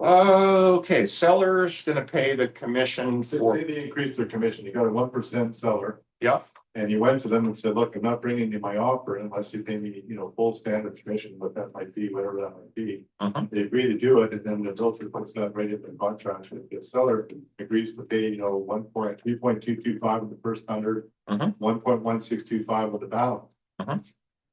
Okay, seller's going to pay the commission for. Say they increase their commission, you got a 1% seller. Yeah. And you went to them and said, look, I'm not bringing you my offer unless you pay me, full standard commission, what that might be, whatever that might be. They agree to do it, and then the realtor puts that right in the contract. If the seller agrees to pay, 3.225 of the first 100, 1.1625 of the balance.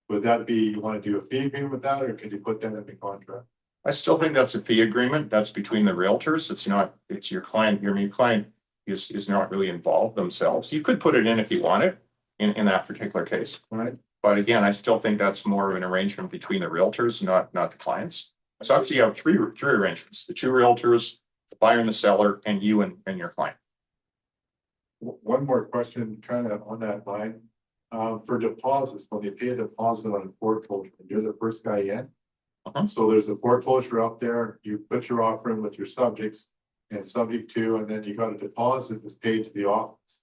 Would that be, you want to do a fee agreement with that, or could you put that in the contract? I still think that's a fee agreement. That's between the realtors. It's not, it's your client. Your client is not really involved themselves. You could put it in if you want it in that particular case. Right. But again, I still think that's more of an arrangement between the realtors, not the clients. So actually you have three arrangements: the two realtors, the buyer and the seller, and you and your client. One more question kind of on that line. For deposits, when they pay a deposit on a foreclosure, you're the first guy in. So there's a foreclosure up there, you put your offer in with your subjects and subject to, and then you got a deposit that's paid to the office.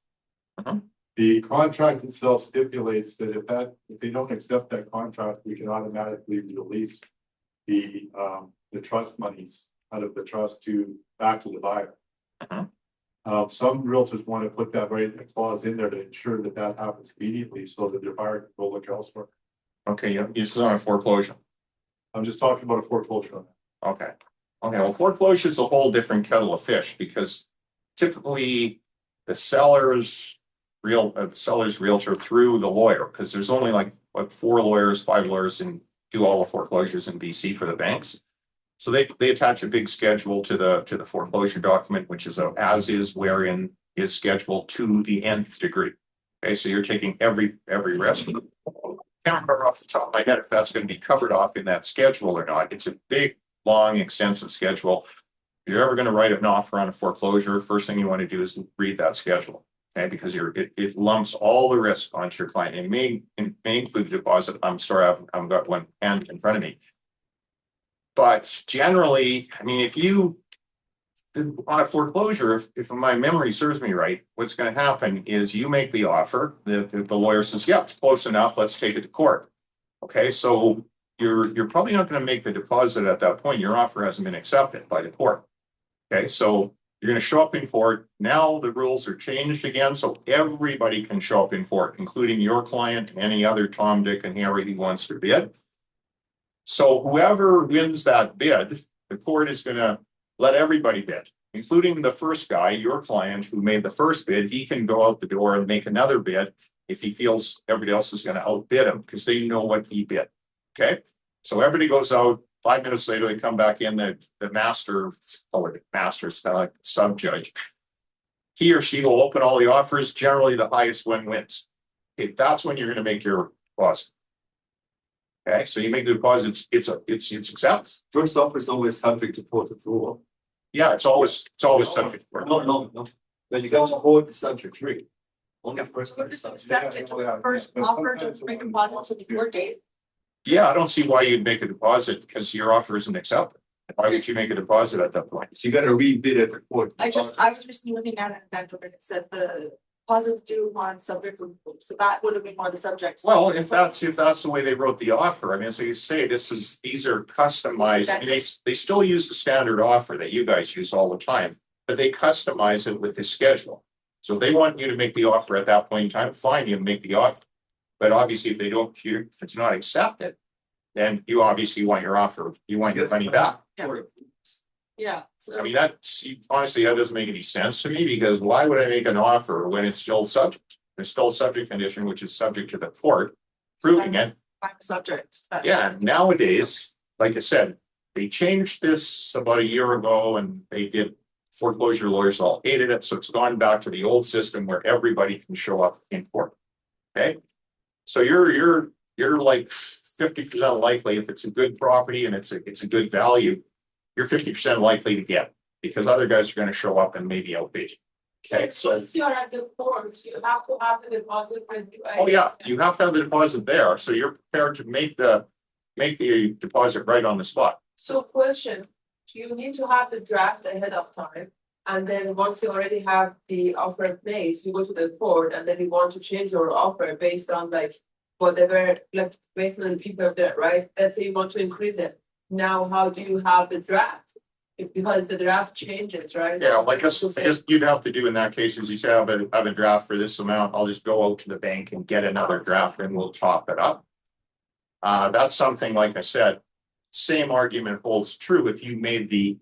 The contract itself stipulates that if they don't accept that contract, we can automatically release the trust monies out of the trust back to the buyer. Some realtors want to put that clause in there to ensure that happens immediately so that their buyer can go look elsewhere. Okay, yeah, this is on a foreclosure. I'm just talking about a foreclosure on that. Okay. Well, foreclosure is a whole different kettle of fish, because typically the seller's realtor through the lawyer, because there's only like 4 lawyers, 5 lawyers, and do all the foreclosures in BC for the banks. So they attach a big schedule to the foreclosure document, which is as is, wherein is scheduled to the nth degree. Okay, so you're taking every risk. I can't remember off the top of my head if that's going to be covered off in that schedule or not. It's a big, long, extensive schedule. If you're ever going to write an offer on a foreclosure, first thing you want to do is read that schedule. Okay, because it lumps all the risk onto your client. It may include the deposit. I'm sorry, I haven't got one hand in front of me. But generally, I mean, if you on a foreclosure, if my memory serves me right, what's going to happen is you make the offer. The lawyer says, "Yeah, it's close enough. Let's take it to court." Okay, so you're probably not going to make the deposit at that point. Your offer hasn't been accepted by the court. Okay, so you're going to show up in court. Now the rules are changed again, so everybody can show up in court, including your client and any other Tom, Dick, and Harry who wants to bid. So whoever wins that bid, the court is going to let everybody bid, including the first guy, your client, who made the first bid. He can go out the door and make another bid if he feels everybody else is going to outbid him, because they know what he bid. Okay, so everybody goes out. 5 minutes later, they come back in. The master, master's kind of like the sub judge. He or she will open all the offers. Generally, the highest one wins. Okay, that's when you're going to make your deposit. Okay, so you make the deposits. It's accepted. First offer is always subject to court approval. Yeah, it's always subject to court. No. When you go to court, it's subject free. Only first. What is accepted to the first offer to bring deposit to the court date? Yeah, I don't see why you'd make a deposit because your offer isn't accepted. Why would you make a deposit at that point? So you got to rebid at the court. I was recently looking at it and it said the deposits due on subject approval, so that would have been more the subject. Well, if that's the way they wrote the offer, I mean, so you say these are customized. I mean, they still use the standard offer that you guys use all the time, but they customize it with the schedule. So if they want you to make the offer at that point in time, fine, you make the offer. But obviously, if they don't, if it's not accepted, then you obviously want your offer, you want your money back. Yeah, I so mean, honestly, that doesn't make any sense to me, because why would I make an offer when it's still subject? There's still a subject condition, which is subject to the court proving it. I'm subject. That- Yeah, nowadays, like I said, they changed this about a year ago and they did, foreclosure lawyers all hated it, so it's gone back to the old system where everybody can show up in court. Okay? So you're like 50% likely, if it's a good property and it's a good value, you're 50% likely to get, because other guys are gonna show up and maybe outbid you. Okay, so, Once you are at the court, you have to have the deposit ready. oh yeah, you have to have the deposit there, so you're prepared to make the deposit right on the spot. So question, you need to have the draft ahead of time. And then once you already have the offer in place, you go to the court and then you want to change your offer based on like whatever, like based on the people there, right? Let's say you want to increase it. Now, how do you have the draft? Because the draft changes, right? Yeah, like I guess you'd have to do in that case is you say, I have a draft for this amount, I'll just go out to the bank and get another draft and we'll top it up. That's something, like I said, same argument holds true if you made the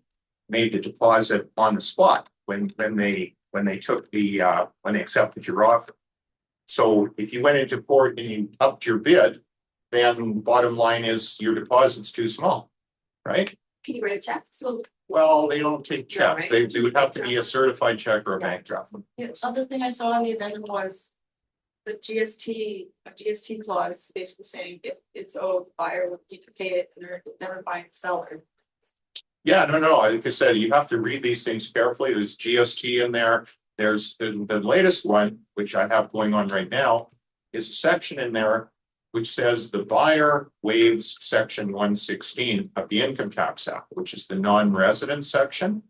deposit on the spot when they took when they accepted your offer. So if you went into court and you upped your bid, then bottom line is your deposit's too small, right? Can you write a check? So Well, they don't take Yeah, checks. right. They would have to be a certified check or a bank draft. the other thing I saw on the addendum was the GST clause basically saying if it's owed, buyer would need to pay it and they're never buying seller. Yeah, no, like I said, you have to read these things carefully. There's GST in there. There's the latest one, which I have going on right now, is a section in there which says the buyer waives section 116 of the Income Tax Act, which is the non-resident section.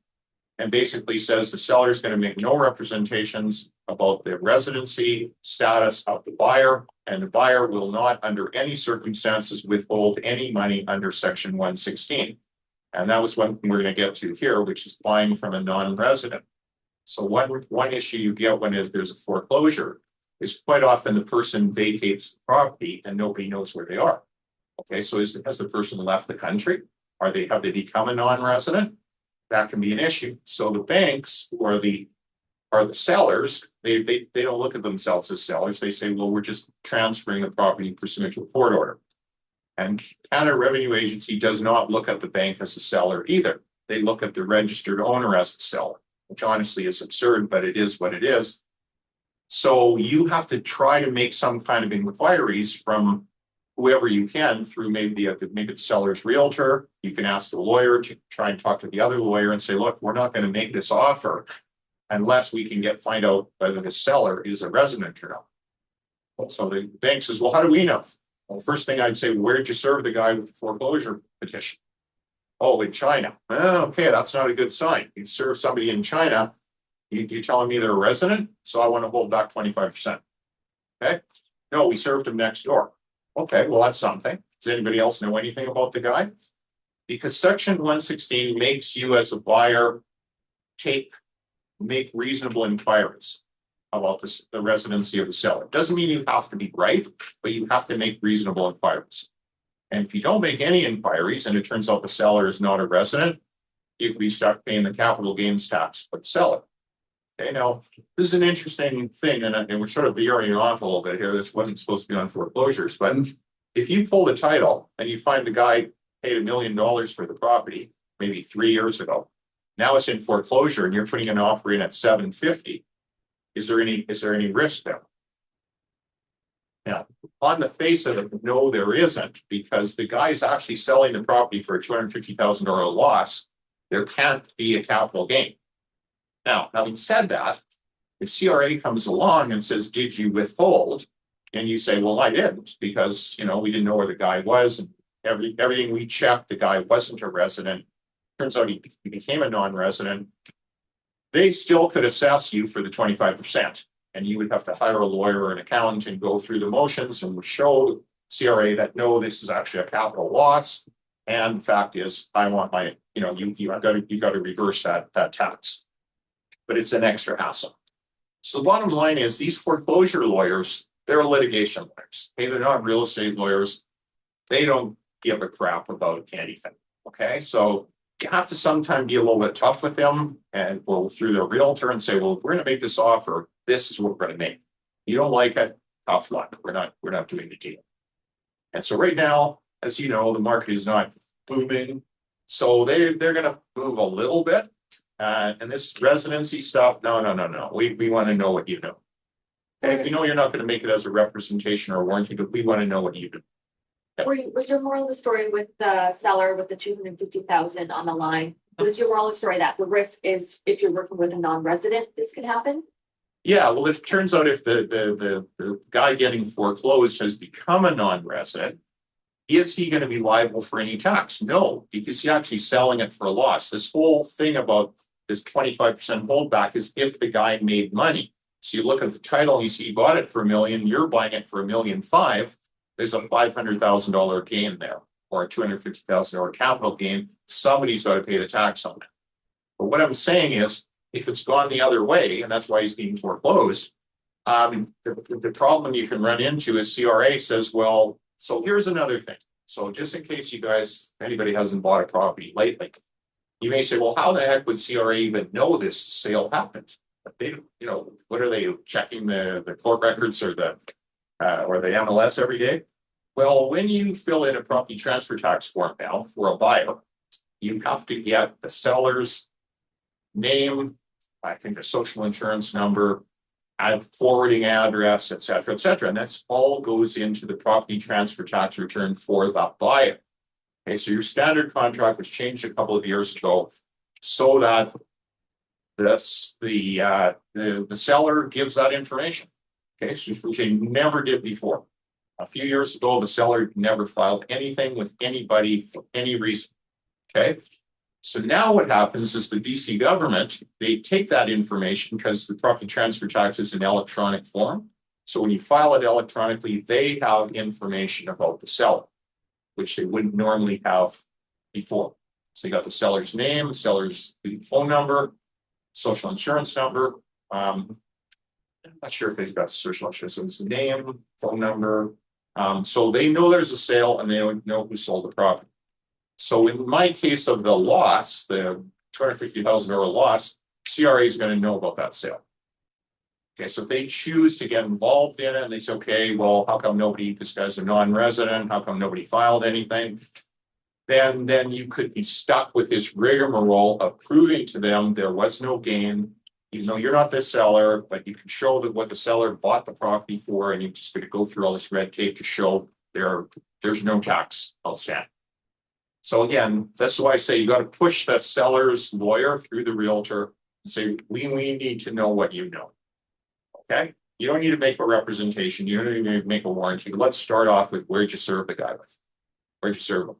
And basically says the seller is going to make no representations about the residency status of the buyer, and the buyer will not, under any circumstances, withhold any money under section 116. And that was one thing we're going to get to here, which is buying from a non-resident. So one issue you get when there's a foreclosure is quite often the person vacates the property and nobody knows where they are. Okay, so has the person left the country? Have they become a non-resident? That can be an issue. So the banks who are the sellers, they don't look at themselves as sellers. They say, well, we're just transferring the property pursuant to a court order. And Canada Revenue Agency does not look at the bank as a seller either. They look at the registered owner as a seller, which honestly is absurd, but it is what it is. So you have to try to make some kind of inquiries from whoever you can through maybe the seller's realtor. You can ask the lawyer to try and talk to the other lawyer and say, look, we're not going to make this offer unless we can find out whether the seller is a resident or not. So the bank says, well, how do we know? Well, first thing I'd say, where did you serve the guy with the foreclosure petition? Oh, in China. Okay, that's not a good sign. You serve somebody in China, you're telling me they're a resident, so I want to hold back 25%. Okay? No, we served him next door. Okay, well, that's something. Does anybody else know anything about the guy? Because section 116 makes you as a buyer make reasonable inquiries about the residency of the seller. Doesn't mean you have to be right, but you have to make reasonable inquiries. And if you don't make any inquiries and it turns out the seller is not a resident, you could be stuck paying the capital gains tax for the seller. Okay, now this is an interesting thing, and we're sort of veering off a little bit here. This wasn't supposed to be on foreclosures, but if you pull the title and you find the guy paid $1 million for the property maybe 3 years ago, now it's in foreclosure and you're putting an offer in at $750. Is there any risk there? Now, on the face of it, no, there isn't, because the guy is actually selling the property for a $250,000 loss. There can't be a capital gain. Now, having said that, if CRA comes along and says, did you withhold? And you say, well, I didn't, because, we didn't know where the guy was. And everything we checked, the guy wasn't a resident. Turns out he became a non-resident. They still could assess you for the 25%. And you would have to hire a lawyer or an accountant and go through the motions and show CRA that, no, this is actually a capital loss. And the fact is, I want my, you got to reverse that tax. But it's an extra hassle. So the bottom line is these foreclosure lawyers, they're litigation lawyers. Okay, they're not real estate lawyers. They don't give a crap about anything. Okay, so you have to sometimes be a little bit tough with them and go through their realtor and say, well, we're gonna make this offer, this is what we're gonna make. You don't like it, tough luck, we're not doing the deal. And so right now, as you know, the market is not booming, so they're gonna move a little bit. And this residency stuff, no, we wanna know what you know. Okay, we know you're not gonna make it as a representation or a warranty, but we wanna know what you do. Was your moral of the story with the seller with the 250,000 on the line? Was your moral of the story that the risk is if you're working with a non-resident, this could happen? Yeah, well, if it turns out if the guy getting foreclosed has become a non-resident, is he gonna be liable for any tax? No, because he's actually selling it for a loss. This whole thing about this 25% holdback is if the guy made money. So you look at the title, you see he bought it for $1 million, you're buying it for $1.5 million. There's a $500,000 gain there, or a $250,000 capital gain. Somebody's got to pay the tax on it. But what I'm saying is, if it's gone the other way, and that's why he's being foreclosed, the problem you can run into is CRA says, well, so here's another thing. So just in case you guys, anybody hasn't bought a property lately, you may say, well, how the heck would CRA even know this sale happened? They, you know, what are they checking the court records or the MLS every day? Well, when you fill in a property transfer tax form now for a buyer, you have to get the seller's name, I think the social insurance number, forwarding address, et cetera, and that's all goes into the property transfer tax return for that buyer. Okay, so your standard contract was changed a couple of years ago so that the seller gives that information. Okay, so which they never did before. A few years ago, the seller never filed anything with anybody for any reason. Okay, so now what happens is the BC government, they take that information because the property transfer tax is an electronic form. So when you file it electronically, they have information about the seller, which they wouldn't normally have before. So you got the seller's name, the seller's phone number, social insurance number. I'm not sure if they've got the social insurance, so it's the name, phone number. So they know there's a sale and they don't know who sold the property. So in my case of the loss, the $250,000 loss, CRA is going to know about that sale. Okay, so if they choose to get involved in it and they say, okay, well, how come this guy's a non-resident? How come nobody filed anything? Then you could be stuck with this rigmarole of proving to them there was no gain, even though you're not the seller, but you can show that what the seller bought the property for, and you're just going to go through all this red tape to show there's no tax outstanding. So again, that's why I say you got to push the seller's lawyer through the realtor and say, we need to know what you know. Okay, you don't need to make a representation, you don't need to make a warranty. Let's start off with where'd you serve the guy with? Where'd you serve him?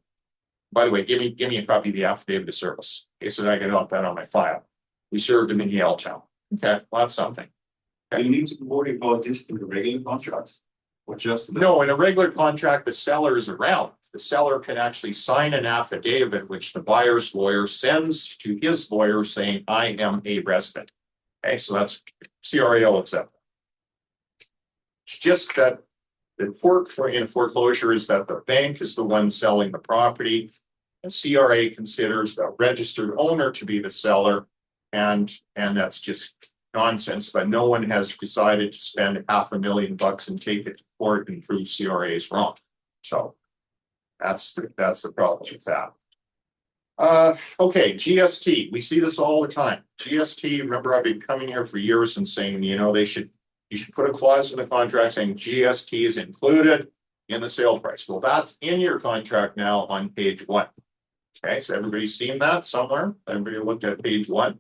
By the way, give me a copy of the affidavit of service. Okay, so that I can have that on my file. We served him in Yaletown. Okay, well, that's something. Do you need to worry about this in the regular contracts? Or just? No, in a regular contract, the seller is around. The seller can actually sign an affidavit, which the buyer's lawyer sends to his lawyer saying, I am a resident. Okay, so that's CRA will accept that. It's just that the quirk in foreclosure is that the bank is the one selling the property, and CRA considers the registered owner to be the seller, and that's just nonsense. But no one has decided to spend $500,000 and take it to court and prove CRA is wrong. So that's the problem with that. Okay, GST. We see this all the time. GST. Remember, I've been coming here for years and saying, you know, you should put a clause in the contract saying GST is included in the sale price. Well, that's in your contract now on page 1. Okay, so everybody's seen that somewhere? Everybody looked at page 1?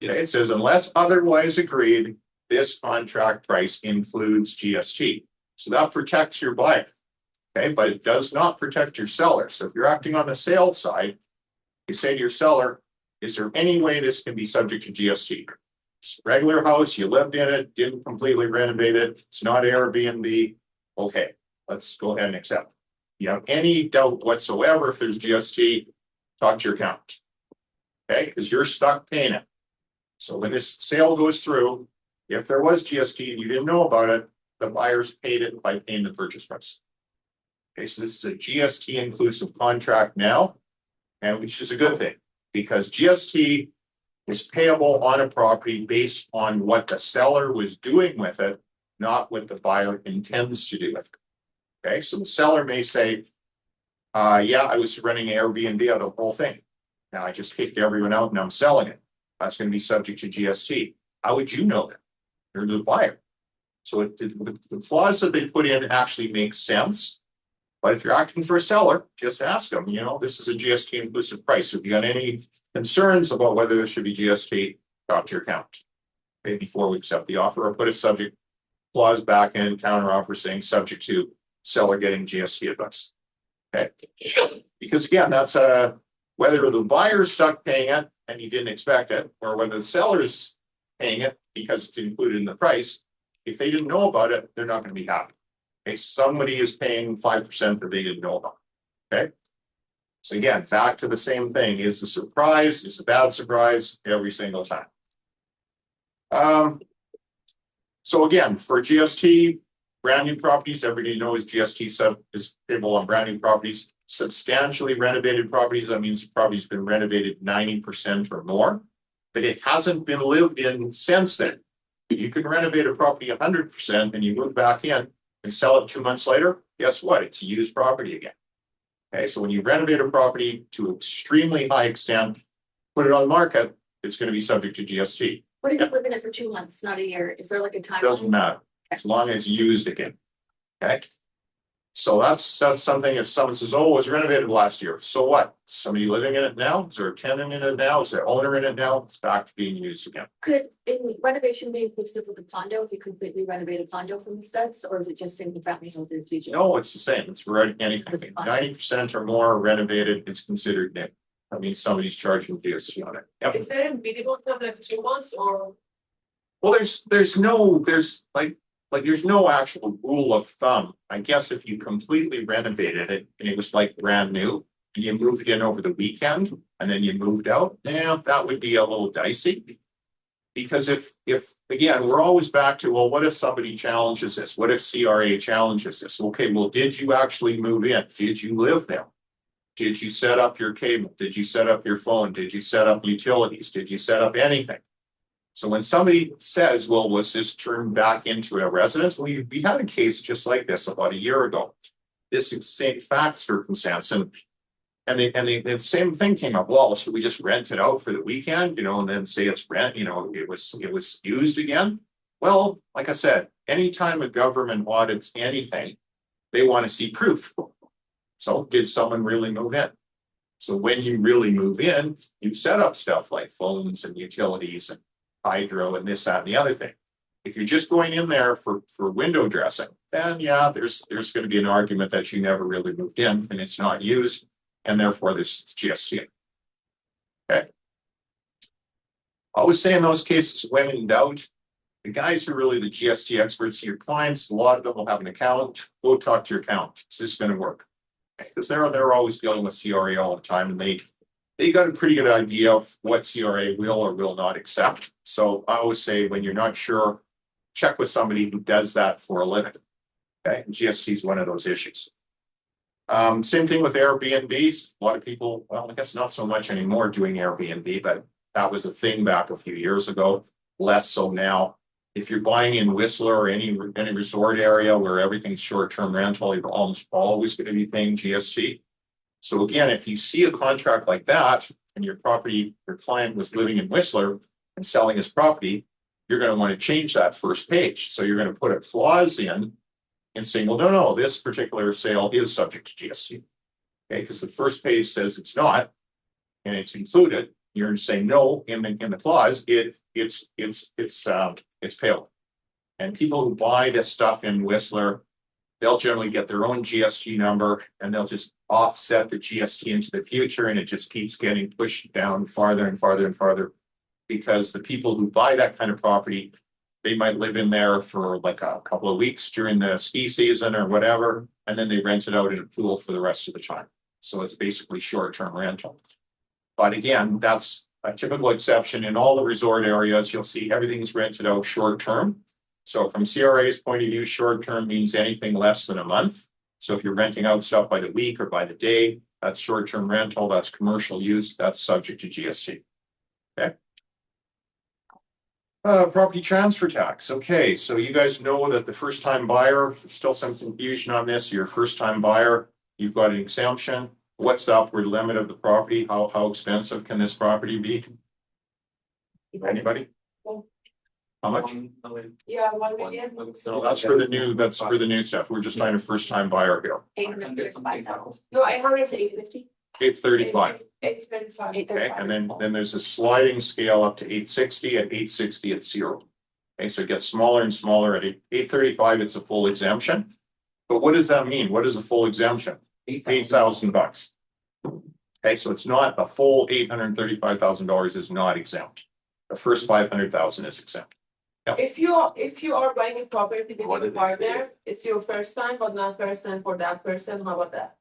Okay, it says, unless otherwise agreed, this contract price includes GST. So that protects your buyer. Okay, but it does not protect your seller. So if you're acting on the sale side, you say to your seller, is there any way this can be subject to GST? It's a regular house, you lived in it, didn't completely renovate it, it's not Airbnb. Okay, let's go ahead and accept it. You have any doubt whatsoever if there's GST, talk to your accountant. Okay, because you're stuck paying it. So when this sale goes through, if there was GST and you didn't know about it, the buyers paid it by paying the purchase price. Okay, so this is a GST inclusive contract now, and which is a good thing, because GST is payable on a property based on what the seller was doing with it, not what the buyer intends to do with it. Okay, so the seller may say, yeah, I was running Airbnb out of the whole thing. Now I just kicked everyone out and I'm selling it. That's going to be subject to GST. How would you know that? You're the buyer. So the clause that they put in actually makes sense. But if you're acting for a seller, just ask them, you know, this is a GST inclusive price. If you got any concerns about whether there should be GST, talk to your accountant. Okay, before we accept the offer, or put a subject clause back in, counter offer saying subject to seller getting GST advice. Okay, because again, that's whether the buyer's stuck paying it and you didn't expect it, or whether the seller's paying it because it's included in the price. If they didn't know about it, they're not going to be happy. Okay, somebody is paying 5% that they didn't know about. Okay, so again, back to the same thing: is a surprise, is a bad surprise every single time. So again, for GST, brand new properties, everybody knows GST is payable on brand new properties. Substantially renovated properties, that means the property's been renovated 90% or more, but it hasn't been lived in since then. You can renovate a property 100% and you move back in and sell it 2 months later. Guess what? It's a used property again. Okay, so when you renovate a property to an extremely high extent, put it on the market, it's going to be subject to GST. What if you live in it for 2 months, not a year? Is there like a time? Doesn't matter as long as it's used again. Okay. So that's something. If someone says, "Oh, it was renovated last year," so what? Somebody living in it now? Is there a tenant in it now? Is there an owner in it now? It's back to being used again. Could renovation be inclusive of the condo if you completely renovate a condo from the studs, or is it just single family home usually? No, it's the same. It's for anything. 90% or more renovated, it's considered new. That means somebody's charging GST on it. Yep. Is there a minimum time, like 2 months or? Well, there's no actual rule of thumb. I guess if you completely renovated it and it was like brand new and you moved in over the weekend and then you moved out, that would be a little dicey. Because if again, we're always back to, well, what if somebody challenges this? What if CRA challenges this? Okay, well, did you actually move in? Did you live there? Did you set up your cable? Did you set up your phone? Did you set up utilities? Did you set up anything? So when somebody says, well, was this turned back into a residence? Well, we had a case just like this about a year ago. This same fact circumstance, and the same thing came up. Well, should we just rent it out for the weekend, you know, and then say it's rent, you know, it was used again? Well, like I said, anytime a government audits anything, they want to see proof. So did someone really move in? So when you really move in, you set up stuff like phones and utilities and hydro and this, that, and the other thing. If you're just going in there for window dressing, then yeah, there's going to be an argument that you never really moved in and it's not used, and therefore there's GST. Okay. I always say in those cases, when in doubt, the guys who are really the GST experts, your clients, a lot of them will have an accountant. Go talk to your accountant. Is this going to work? Because they're always dealing with CRA all the time, and they got a pretty good idea of what CRA will or will not accept. So I always say, when you're not sure, check with somebody who does that for a living. Okay, and GST is one of those issues. Same thing with Airbnbs. A lot of people, well, I guess not so much anymore doing Airbnb, but that was a thing back a few years ago. Less so now. If you're buying in Whistler or any resort area where everything's short-term rental, you're almost always going to be paying GST. So again, if you see a contract like that and your client was living in Whistler and selling his property, you're going to want to change that first page. So you're going to put a clause in and saying, well, no, this particular sale is subject to GST. Okay, because the first page says it's not, and it's included. You're saying no in the clause. It's payable. And people who buy this stuff in Whistler, they'll generally get their own GST number and they'll just offset the GST into the future, and it just keeps getting pushed down farther and farther and farther, because the people who buy that kind of property, they might live in there for like a couple of weeks during the ski season or whatever, and then they rent it out in a pool for the rest of the time. So it's basically short-term rental. But again, that's a typical exception in all the resort areas. You'll see everything's rented out short-term. So from CRA's point of view, short-term means anything less than a month. So if you're renting out stuff by the week or by the day, that's short-term rental, that's commercial use, that's subject to GST. Okay. Property transfer tax. Okay, so you guys know that the first-time buyer, there's still some confusion on this. You're a first-time buyer, you've got an exemption. What's the upward limit of the property? How expensive can this property be? Anybody? How much? Yeah, 1 million. So that's for the new stuff. We're just trying a first-time buyer here. 835,000. No, 850. 850. 835. 835. Okay, and then there's a sliding scale up to 860. At 860, it's 0. Okay, so it gets smaller and smaller. At 835, it's a full exemption. But what does that mean? What is a full exemption? $8,000. Okay, so it's not the full $835,000 is not exempt. The first 500,000 is exempt. If you are buying a property with What your did they say? partner, it's your first time, but not first time for that person, how about that?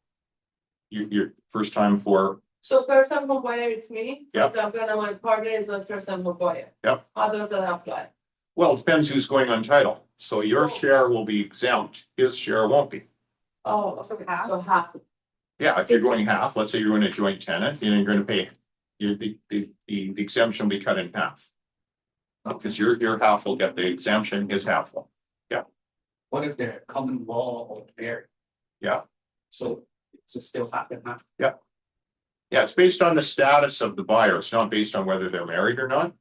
Your first time for, So first time home buyer, it's me, for Yeah. example, and my partner is not first time home buyer. Yep. How does that apply? well, it depends who's going on title. So your share will be exempt, his share won't be. Oh, So half? so half. Yeah, if you're going half, let's say you're in a joint tenant, then you're gonna pay, the exemption will be cut in half. Because your half will get the exemption, his half will. What if they're common law or married? Yeah. So it's still half and half. Yeah, it's based on the status of the buyer. It's not based on whether they're married or not.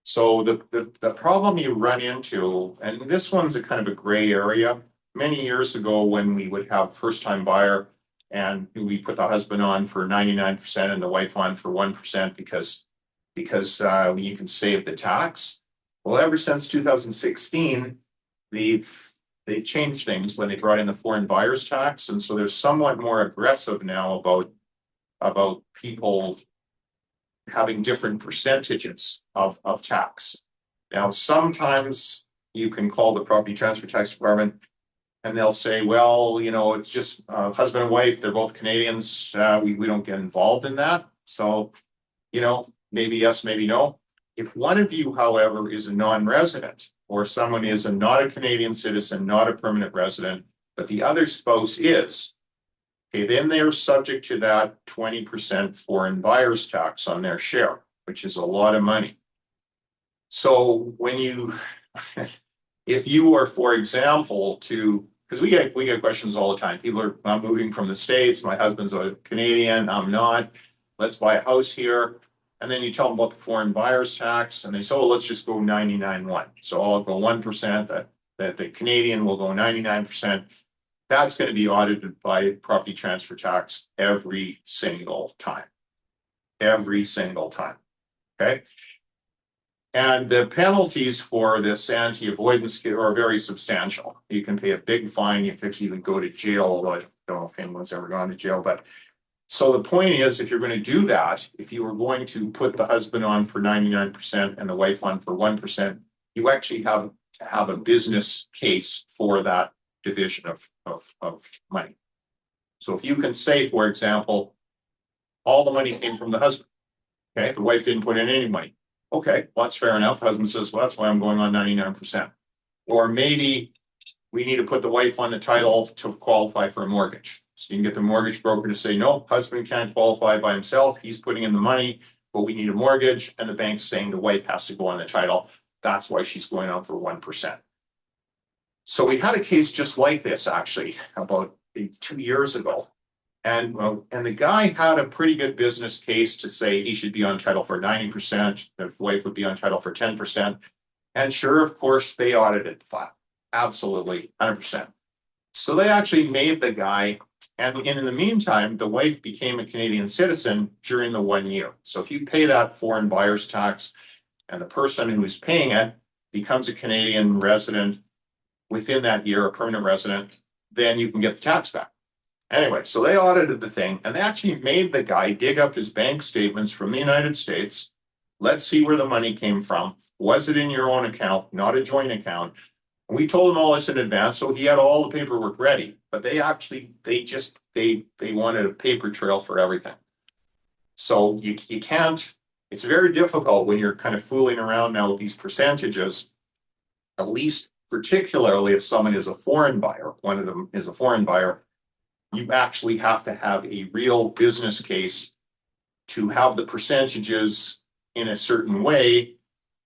So the problem you run into, and this one's a kind of a gray area. Many years ago, when we would have first-time buyer and we put the husband on for 99% and the wife on for 1% because you can save the tax. Well, ever since 2016, they've changed things when they brought in the foreign buyers tax, and so they're somewhat more aggressive now about people having different percentages of tax. Now, sometimes you can call the property transfer tax department and they'll say, well, it's just husband and wife, they're both Canadians, we don't get involved in that. So, maybe yes, maybe no. If one of you, however, is a non-resident, or someone is not a Canadian citizen, not a permanent resident, but the other spouse is, okay, then they're subject to that 20% foreign buyers tax on their share, which is a lot of money. So when if you are, for example, because we get questions all the time. People are, I'm moving from the States, my husband's a Canadian, I'm not, let's buy a house here. And then you tell them about the foreign buyers tax and they say, oh, let's just go 99.1. So I'll go 1%, that the Canadian will go 99%. That's going to be audited by property transfer tax every single time. Every single time. Okay. And the penalties for this anti-avoidance are very substantial. You can pay a big fine, you could even go to jail, although I don't know if anyone's ever gone to jail, but so the point is, if you're going to do that, if you were going to put the husband on for 99% and the wife on for 1%, you actually have to have a business case for that division of money. So if you can say, for example, all the money came from the husband, okay, the wife didn't put in any money. Okay, well, that's fair enough. Husband says, well, that's why I'm going on 99%. Or maybe we need to put the wife on the title to qualify for a mortgage. So you can get the mortgage broker to say, no, husband can't qualify by himself. He's putting in the money, but we need a mortgage. And the bank's saying the wife has to go on the title. That's why she's going on for 1%. So we had a case just like this, actually, about 2 years ago. And the guy had a pretty good business case to say he should be on title for 90%. The wife would be on title for 10%. And sure, of course, they audited the file. Absolutely, 100%. So they actually made the guy, and in the meantime, the wife became a Canadian citizen during the 1 year. So if you pay that foreign buyer's tax and the person who's paying it becomes a Canadian resident within that year, a permanent resident, then you can get the tax back. Anyway, so they audited the thing and they actually made the guy dig up his bank statements from the United States. Let's see where the money came from. Was it in your own account, not a joint account? And we told him all this in advance, so he had all the paperwork ready. But they wanted a paper trail for everything. So you can't, it's very difficult when you're kind of fooling around now with these percentages, at least particularly if someone is a foreign buyer, one of them is a foreign buyer, you actually have to have a real business case to have the percentages in a certain way,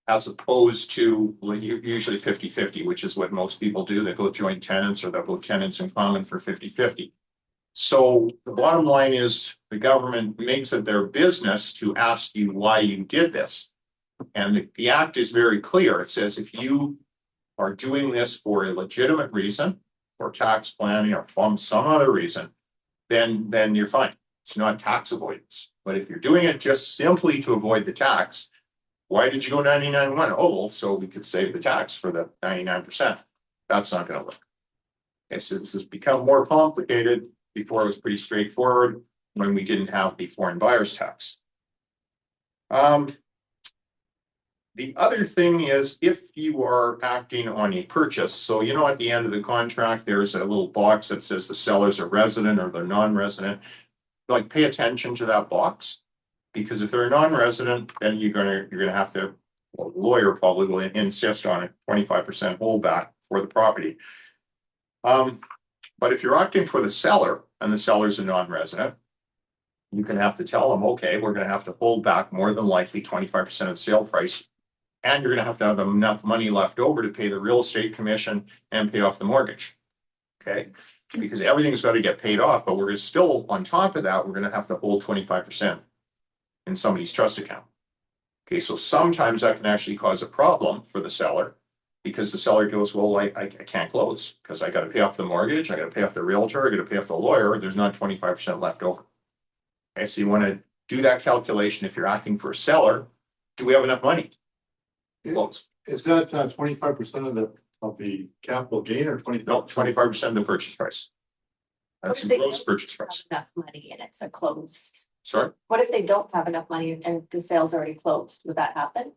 as opposed to usually 50-50, which is what most people do. They go joint tenants or they'll go tenants in common for 50-50. So the bottom line is the government makes it their business to ask you why you did this. And the act is very clear. It says if you are doing this for a legitimate reason, for tax planning or from some other reason, then you're fine. It's not tax avoidance. But if you're doing it just simply to avoid the tax, why did you go 99.1? Oh, well, so we could save the tax for the 99%. That's not going to work. Okay, so this has become more complicated. Before it was pretty straightforward when we didn't have the foreign buyers tax. The other thing is if you are acting on a purchase, so you know at the end of the contract, there's a little box that says the seller's a resident or they're non-resident. Like pay attention to that box, because if they're a non-resident, then you're gonna have to, well, the lawyer probably will insist on a 25% holdback for the property. But if you're acting for the seller and the seller's a non-resident, you can have to tell them, okay, we're going to have to hold back more than likely 25% of the sale price. And you're going to have enough money left over to pay the real estate commission and pay off the mortgage. Okay, because everything's got to get paid off, but we're still on top of that, we're going to have to hold 25% in somebody's trust account. Okay, so sometimes that can actually cause a problem for the seller. Because the seller goes, well, I can't close because I got to pay off the mortgage, I got to pay off the realtor, I got to pay off the lawyer. There's not 25% left over. Okay, so you want to do that calculation if you're acting for a seller. Do we have enough money to close? Is that 25% of the capital gain or 20? No, 25% of the purchase price. That's the What if they gross don't purchase price. have enough money and it's a closed? Sorry. What if they don't have enough money and the sale's already closed? Would that happen?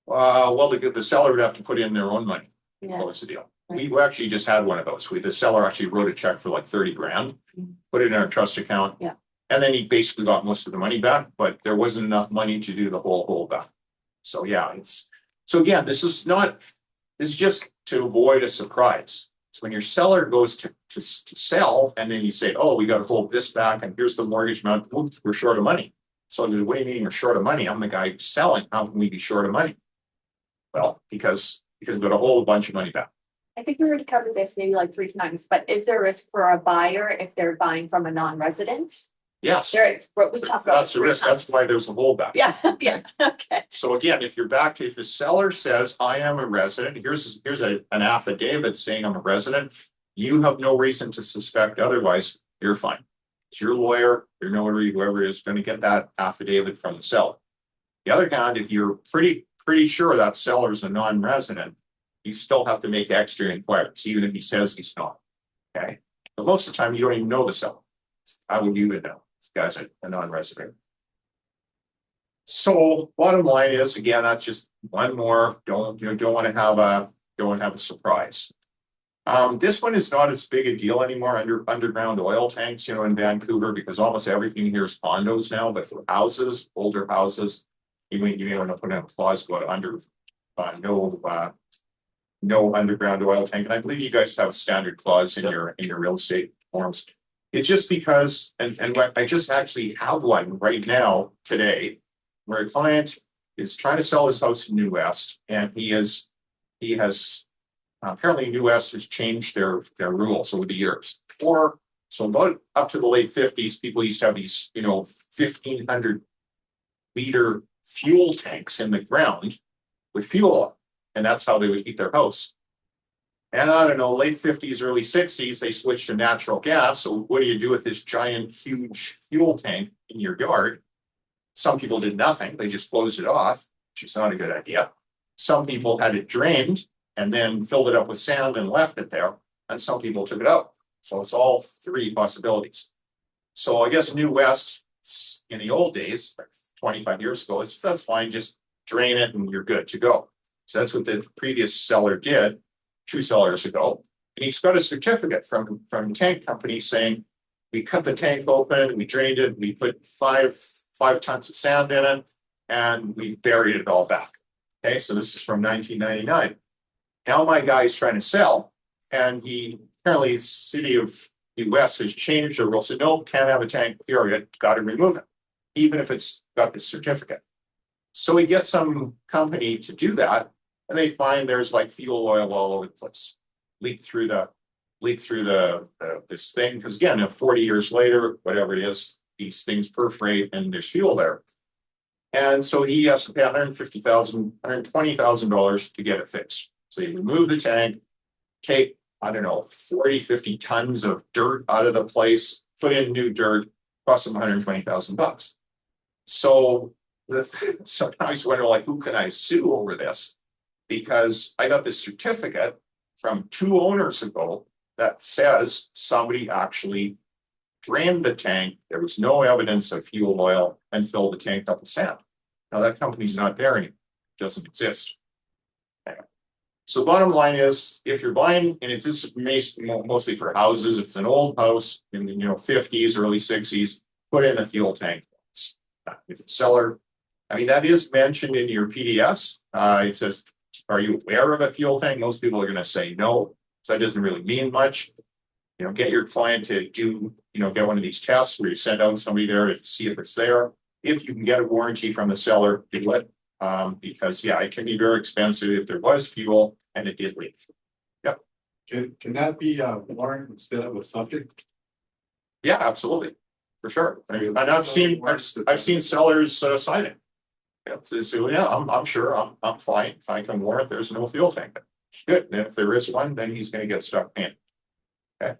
Well, the seller would have to put in their own money to Yeah. close the deal. We actually just had one of those. The seller actually wrote a check for like 30 grand, put it in our trust account. Yeah. And then he basically got most of the money back, but there wasn't enough money to do the whole holdback. So yeah, so again, this is just to avoid a surprise. So when your seller goes to sell and then you say, oh, we got to hold this back and here's the mortgage amount, oops, we're short of money. So what do you mean you're short of money? I'm the guy selling. How can we be short of money? Well, because we've got a whole bunch of money back. I think we already covered this maybe like 3 times, but is there risk for a buyer if they're buying from a non-resident? Yes, There is, but we talked about. that's the risk. That's why there's a holdback. Yeah, yeah, okay. So again, if the seller says, I am a resident, here's an affidavit saying I'm a resident, you have no reason to suspect otherwise, you're fine. It's your lawyer, your notary, whoever is going to get that affidavit from the seller. The other hand, if you're pretty sure that seller is a non-resident, you still have to make extra inquiries, even if he says he's not. Okay. But most of the time, you don't even know the seller. How would you even know? This guy's a non-resident. So bottom line is, again, that's just one more. Don't want to have a surprise. This one is not as big a deal anymore underground oil tanks, in Vancouver, because almost everything here is condos now, but for houses, older houses, you may want to put in a clause about no underground oil tank. And I believe you guys have a standard clause in your real estate forms. It's just because, and I just actually have one right now today, where a client is trying to sell his house in New West, and he has apparently New West has changed their rules over the years. So about up to the late 50s, people used to have these 1,500 liter fuel tanks in the ground with fuel on, and that's how they would heat their house. And I don't know, late 50s, early 60s, they switched to natural gas. So what do you do with this giant, huge fuel tank in your yard? Some people did nothing. They just closed it off, which is not a good idea. Some people had it drained and then filled it up with sand and left it there. And some people took it out. So it's all 3 possibilities. So I guess New West in the old days, like 25 years ago, that's fine. Just drain it and you're good to go. So that's what the previous seller did 2 sellers ago. And he's got a certificate from the tank company saying, we cut the tank open, we drained it, we put five tons of sand in it, and we buried it all back. Okay, so this is from 1999. Now my guy's trying to sell, and he apparently city of US has changed their rules, said, no, can't have a tank, period, gotta remove it, even if it's got the certificate. So we get some company to do that, and they find there's like fuel oil all over the place. Leak through this thing, because again, 40 years later, whatever it is, these things perforate and there's fuel there. And so he has to pay $120,000 to get it fixed. So you remove the tank, take, I don't know, 40, 50 tons of dirt out of the place, put in new dirt, cost him $120,000. So so now he's wondering, like, who can I sue over this? Because I got this certificate from 2 owners ago that says somebody actually drained the tank. There was no evidence of fuel oil and filled the tank up with sand. Now that company's not there anymore. It doesn't exist. Anyway. So bottom line is, if you're buying, and it's just mostly for houses, if it's an old house in the 50s, early 60s, put in a fuel tank. If the seller, I mean, that is mentioned in your PDS. It says, are you aware of a fuel tank? Most people are going to say no. So that doesn't really mean much. Get your client to do, get one of these tests where you send out somebody there to see if it's there. If you can get a warranty from the seller, do it. Because yeah, it can be very expensive if there was fuel and it did leak. Yep. Can that be a warrant instead of a subject? Yeah, absolutely. For sure. And I've seen sellers sign it. So yeah, I'm sure I'm fine. I can warrant there's no fuel tank. Good. And if there is one, then he's going to get stuck in. Okay.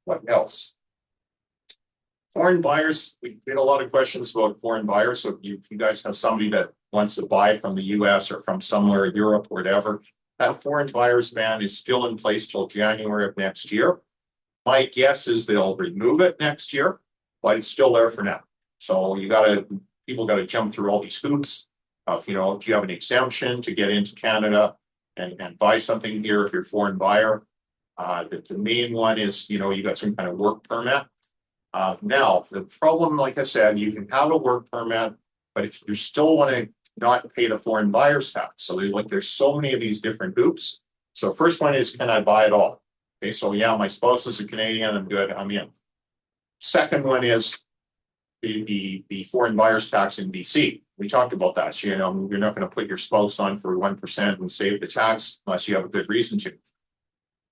What else? Foreign buyers. We get a lot of questions about foreign buyers. So if you guys have somebody that wants to buy from the US or from somewhere in Europe or whatever, that foreign buyers ban is still in place till January of next year. My guess is they'll remove it next year, but it's still there for now. So people gotta jump through all these hoops of, do you have an exemption to get into Canada and buy something here if you're a foreign buyer? The main one is, you got some kind of work permit. Now, the problem, like I said, you can have a work permit, but if you still want to not pay the foreign buyer's tax, so there's so many of these different hoops. So first one is, can I buy it all? Okay, so yeah, my spouse is a Canadian, I'm good, I'm in. Second one is the foreign buyer's tax in BC. We talked about that. You're not going to put your spouse on for 1% and save the tax unless you have a good reason to.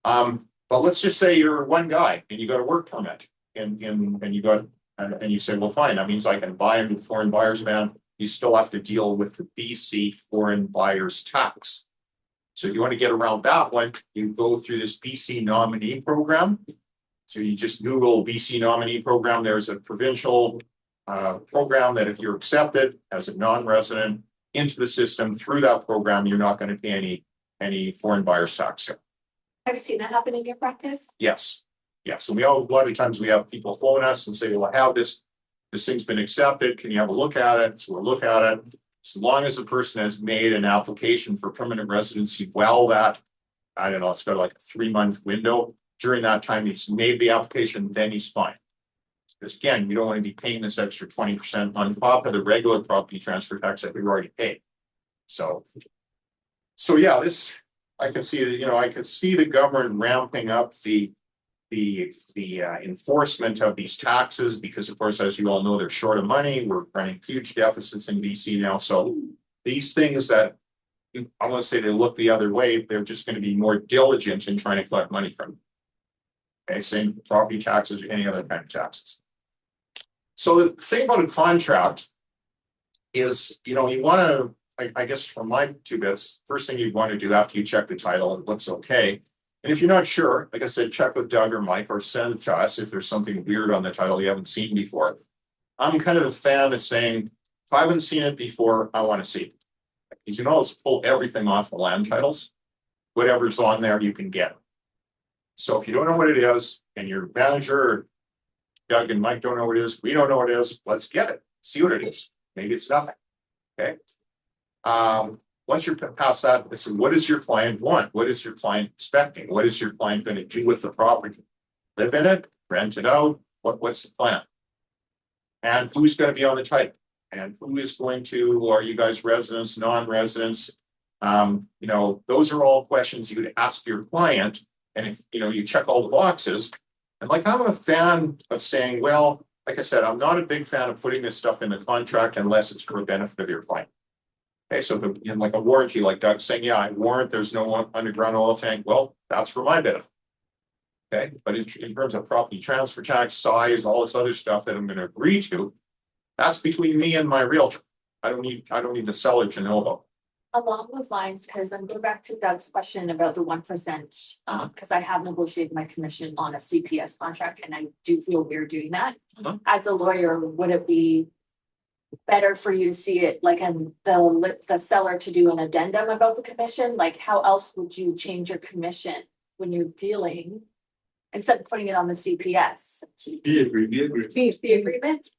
But let's just say you're one guy and you got a work permit and you say, well, fine, that means I can buy into the foreign buyer's ban. You still have to deal with the BC foreign buyer's tax. So if you want to get around that one, you go through this BC nominee program. So you just Google BC nominee program. There's a provincial program that if you're accepted as a non-resident into the system through that program, you're not going to pay any foreign buyer's tax. Have you seen that happen in your practice? Yes. Yes. And a lot of times we have people phone us and say, well, I have this thing's been accepted. Can you have a look at it? So we'll look at it. As long as the person has made an application for permanent residency, well, that, I don't know, it's got like a 3-month window. During that time, he's made the application, then he's fine. Because again, you don't want to be paying this extra 20% on top of the regular property transfer tax that we've already paid. So yeah, I can see that, I could see the government ramping up the enforcement of these taxes, because of course, as you all know, they're short of money. We're running huge deficits in BC now. So these things that I want to say they look the other way, they're just going to be more diligent in trying to collect money from them. Okay, same property taxes or any other kind of taxes. So the thing about a contract is, you want to, I guess from my 2 bits, first thing you'd want to do after you check the title, it looks okay. And if you're not sure, like I said, check with Doug or Mike or send it to us if there's something weird on the title you haven't seen before. I'm kind of a fan of saying, if I haven't seen it before, I want to see it. Because you can always pull everything off the land titles. Whatever's on there, you can get. So if you don't know what it is, and your manager or Doug and Mike don't know what it is, we don't know what it is, let's get it. See what it is. Maybe it's nothing. Okay. Once you're past that, listen, what does your client want? What is your client expecting? What is your client going to do with the property? Live in it, rent it out? What's the plan? And who's going to be on the title? And who is going to, are you guys residents, non-residents? Those are all questions you would ask your client And if, you check all the boxes, and like, I'm a fan of saying, well, like I said, I'm not a big fan of putting this stuff in the contract unless it's for the benefit of your client. Okay, so in like a warranty, like Doug's saying, yeah, I warrant there's no underground oil tank. Well, that's for my benefit. Okay, but in terms of property transfer tax, size, all this other stuff that I'm gonna agree to, that's between me and my realtor. I don't need the seller to know about. Along those lines, because I'm going back to Doug's question about the 1%, because I have negotiated my commission on a CPS contract, and I do feel weird doing that. As a lawyer, would it be better for you to see it like in the seller to do an addendum about the commission? Like, how else would you change your commission when you're dealing instead of putting it on the CPS? Be agreed. The agreement?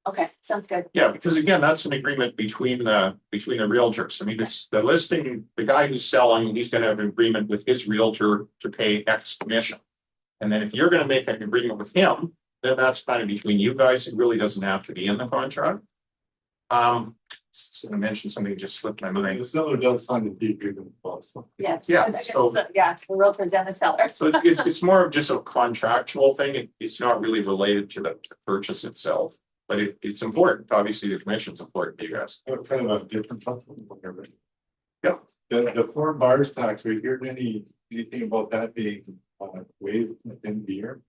Okay, sounds good. Yeah, because again, that's an agreement between the realtors. I mean, the listing, the guy who's selling, he's gonna have an agreement with his realtor to pay X commission. And then if you're gonna make an agreement with him, then that's kind of between you guys. It really doesn't have to be in the contract. So I mentioned something that just slipped my mind. The seller does sign the deed agreement clause. Yeah. Yeah, Yeah, the realtors and the seller. So it's more of just a contractual thing. It's not really related to the purchase itself. But it's important. Obviously, the commission's important to you guys. Kind of a different. Yeah. The foreign buyers tax, we heard anything about that being waived within the year?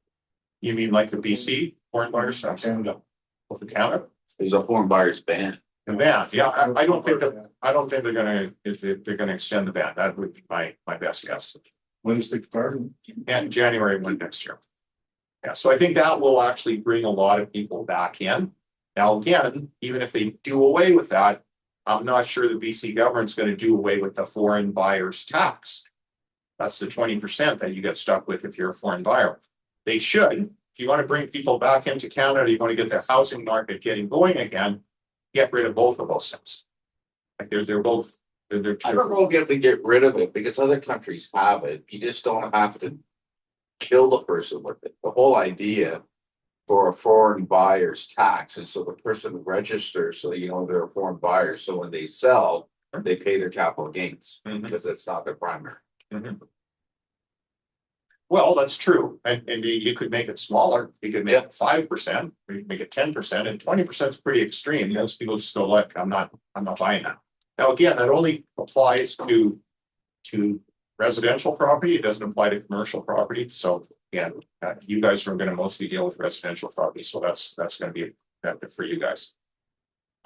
You mean like the BC foreign buyers tax? Canada. Of the Canada? There's a foreign buyer's ban. The ban, yeah, I don't think they're gonna, if they're gonna extend the ban. That would be my best guess. When is the expired? And January 1 next year. Yeah, so I think that will actually bring a lot of people back in. Now, again, even if they do away with that, I'm not sure the BC government's gonna do away with the foreign buyers tax. That's the 20% that you get stuck with if you're a foreign buyer. They should, if you want to bring people back into Canada, you want to get the housing market getting going again, get rid of both of those things. Like they're both. I don't know if you have to get rid of it because other countries have it. You just don't have to kill the person with it. The whole idea for a foreign buyer's tax is so the person registers so they're a foreign buyer. So when they sell, they pay their capital gains because it's not their primary. Well, that's true. And you could make it smaller. You could make it 5%, or you could make it 10%, and 20% is pretty extreme. Most people just go, look, I'm not buying that. Now, again, that only applies to residential property. It doesn't apply to commercial property. So again, you guys are going to mostly deal with residential property. So that's going to be effective for you guys.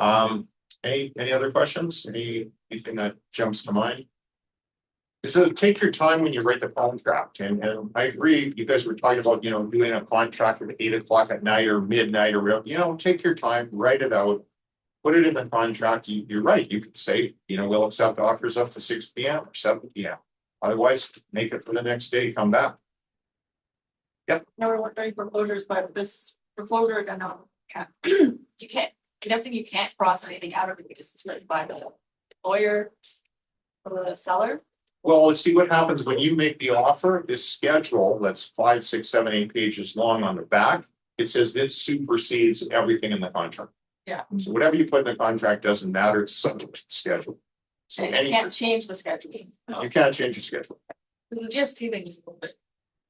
Any other questions? Anything that jumps to mind? So take your time when you write the contract, and I agree. You guys were talking about doing a contract at 8 o'clock at night or midnight or take your time, write it out, put it in the contract. You're right. You could say we'll accept offers up to 6 p.m. or 7 p.m. Otherwise, make it for the next day. Come back. Yep. No, we're doing foreclosures, but this foreclosure, you can't. I'm guessing you can't cross anything out of it because it's written by the lawyer or the seller. Well, let's see what happens when you make the offer. This schedule that's 5, 6, 7, 8 pages long on the back. It says this supersedes everything in the contract. Yeah. So whatever you put in the contract doesn't matter. It's subject to the schedule. So And you can't change the schedule. you can't change the schedule. Because the GST thing is a little bit.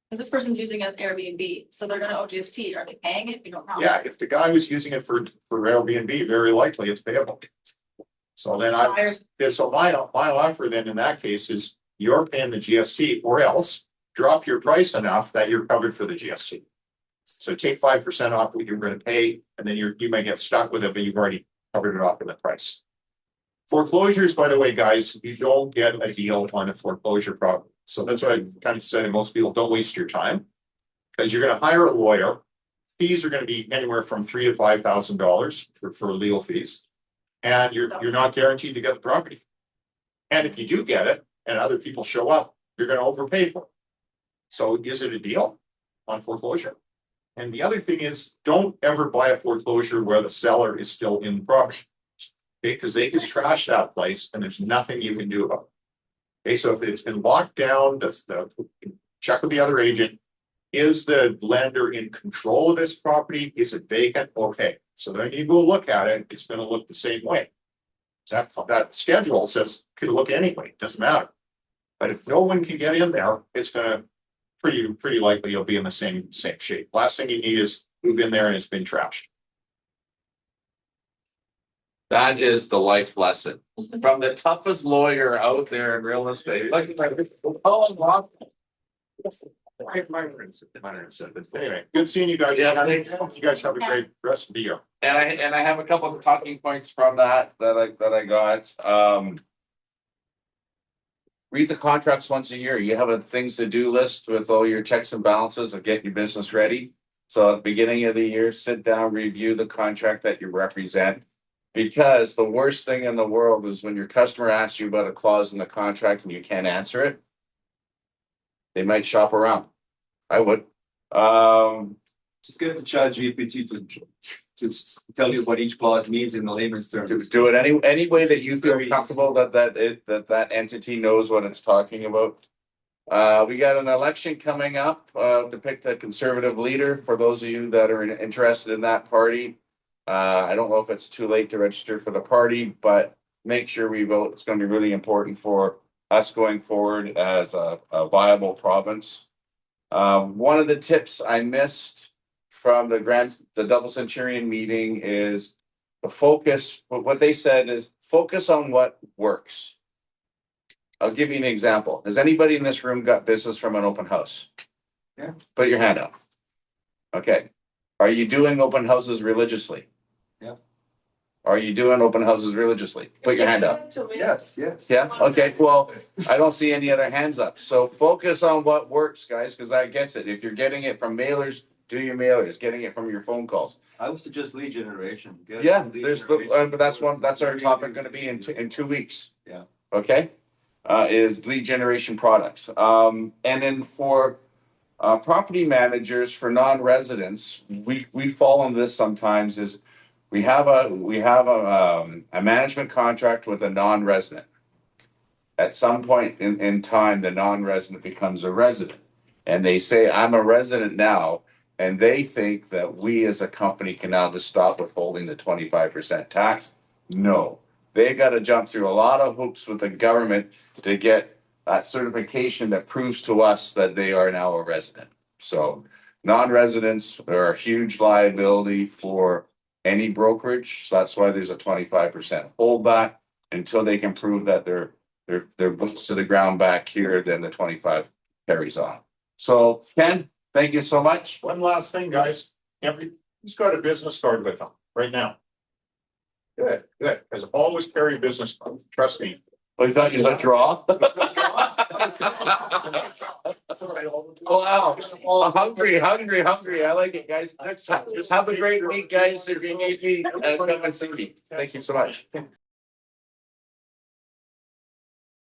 Because this person's using it as Airbnb, so they're gonna owe GST. Are they paying it? We don't know. Yeah, if the guy was using it for Airbnb, very likely it's payable. So then my offer then in that case is you're paying the GST, or else drop your price enough that you're covered for the GST. So take 5% off what you're going to pay, and then you may get stuck with it, but you've already covered it off in the price. Foreclosures, by the way, guys, you don't get a deal on a foreclosure problem. So that's why I kind of said to most people, don't waste your time, because you're going to hire a lawyer. Fees are going to be anywhere from $3,000 to $5,000 for legal fees, and you're not guaranteed to get the property. And if you do get it, and other people show up, you're going to overpay for it. So is it a deal on foreclosure? And the other thing is, don't ever buy a foreclosure where the seller is still in the property. Okay, because they can trash that place and there's nothing you can do about it. Okay, so if it's been locked down, check with the other agent. Is the lender in control of this property? Is it vacant? Okay, so then you go look at it, it's going to look the same way. That schedule says could look anyway, doesn't matter. But if no one can get in there, it's gonna pretty likely you'll be in the same shape. Last thing you need is move in there and it's been trashed. That is the life lesson from the toughest lawyer out there in real estate. Anyway, good seeing you guys. Yeah. You guys have a great rest of the year. And I have a couple of talking points from that I got. Read the contracts once a year. You have a things to do list with all your checks and balances of getting your business ready. So at the beginning of the year, sit down, review the contract that you represent. Because the worst thing in the world is when your customer asks you about a clause in the contract and you can't answer it. They might shop around. I would. Just get the ChatGPT to tell you what each clause means in the layman's terms. Do it any way that you feel Very comfortable that entity knows what it's talking about. We got an election coming up to pick the conservative leader for those of you that are interested in that party. I don't know if it's too late to register for the party, but make sure we vote. It's going to be really important for us going forward as a viable province. One of the tips I missed from the Double Centurion meeting is the focus. What they said is focus on what works. I'll give you an example. Has anybody in this room got business from an open house? Yeah. Put your hand up. Okay. Are you doing open houses religiously? Yeah. Are you doing open houses religiously? Put your hand up. Yes. Yeah, okay, well, I don't see any other hands up. So focus on what works, guys, because that gets it. If you're getting it from mailers, do your mailers, getting it from your phone calls. I would suggest lead generation. Get Yeah, lead there's generation. but that's our topic gonna be in 2 weeks. Yeah. Okay, is lead generation products. And then for property managers, for non-residents, we fall into this sometimes is we have a management contract with a non-resident. At some point in time, the non-resident becomes a resident. And they say, I'm a resident now, and they think that we as a company can now just stop withholding the 25% tax. No, they got to jump through a lot of hoops with the government to get that certification that proves to us that they are now a resident. So non-residents are a huge liability for any brokerage. So that's why there's a 25% holdback until they can prove that they're boots to the ground back here, then the 25 carries on. So Ken, thank you so much. One last thing, guys. Who's got a business card with them right now? Good, because always carry a business card. Trust me. Oh, you thought you was a draw? Wow. Oh, hungry. I like it, guys. Have a great week, guys. If you need me, come and see me. Thank you so much.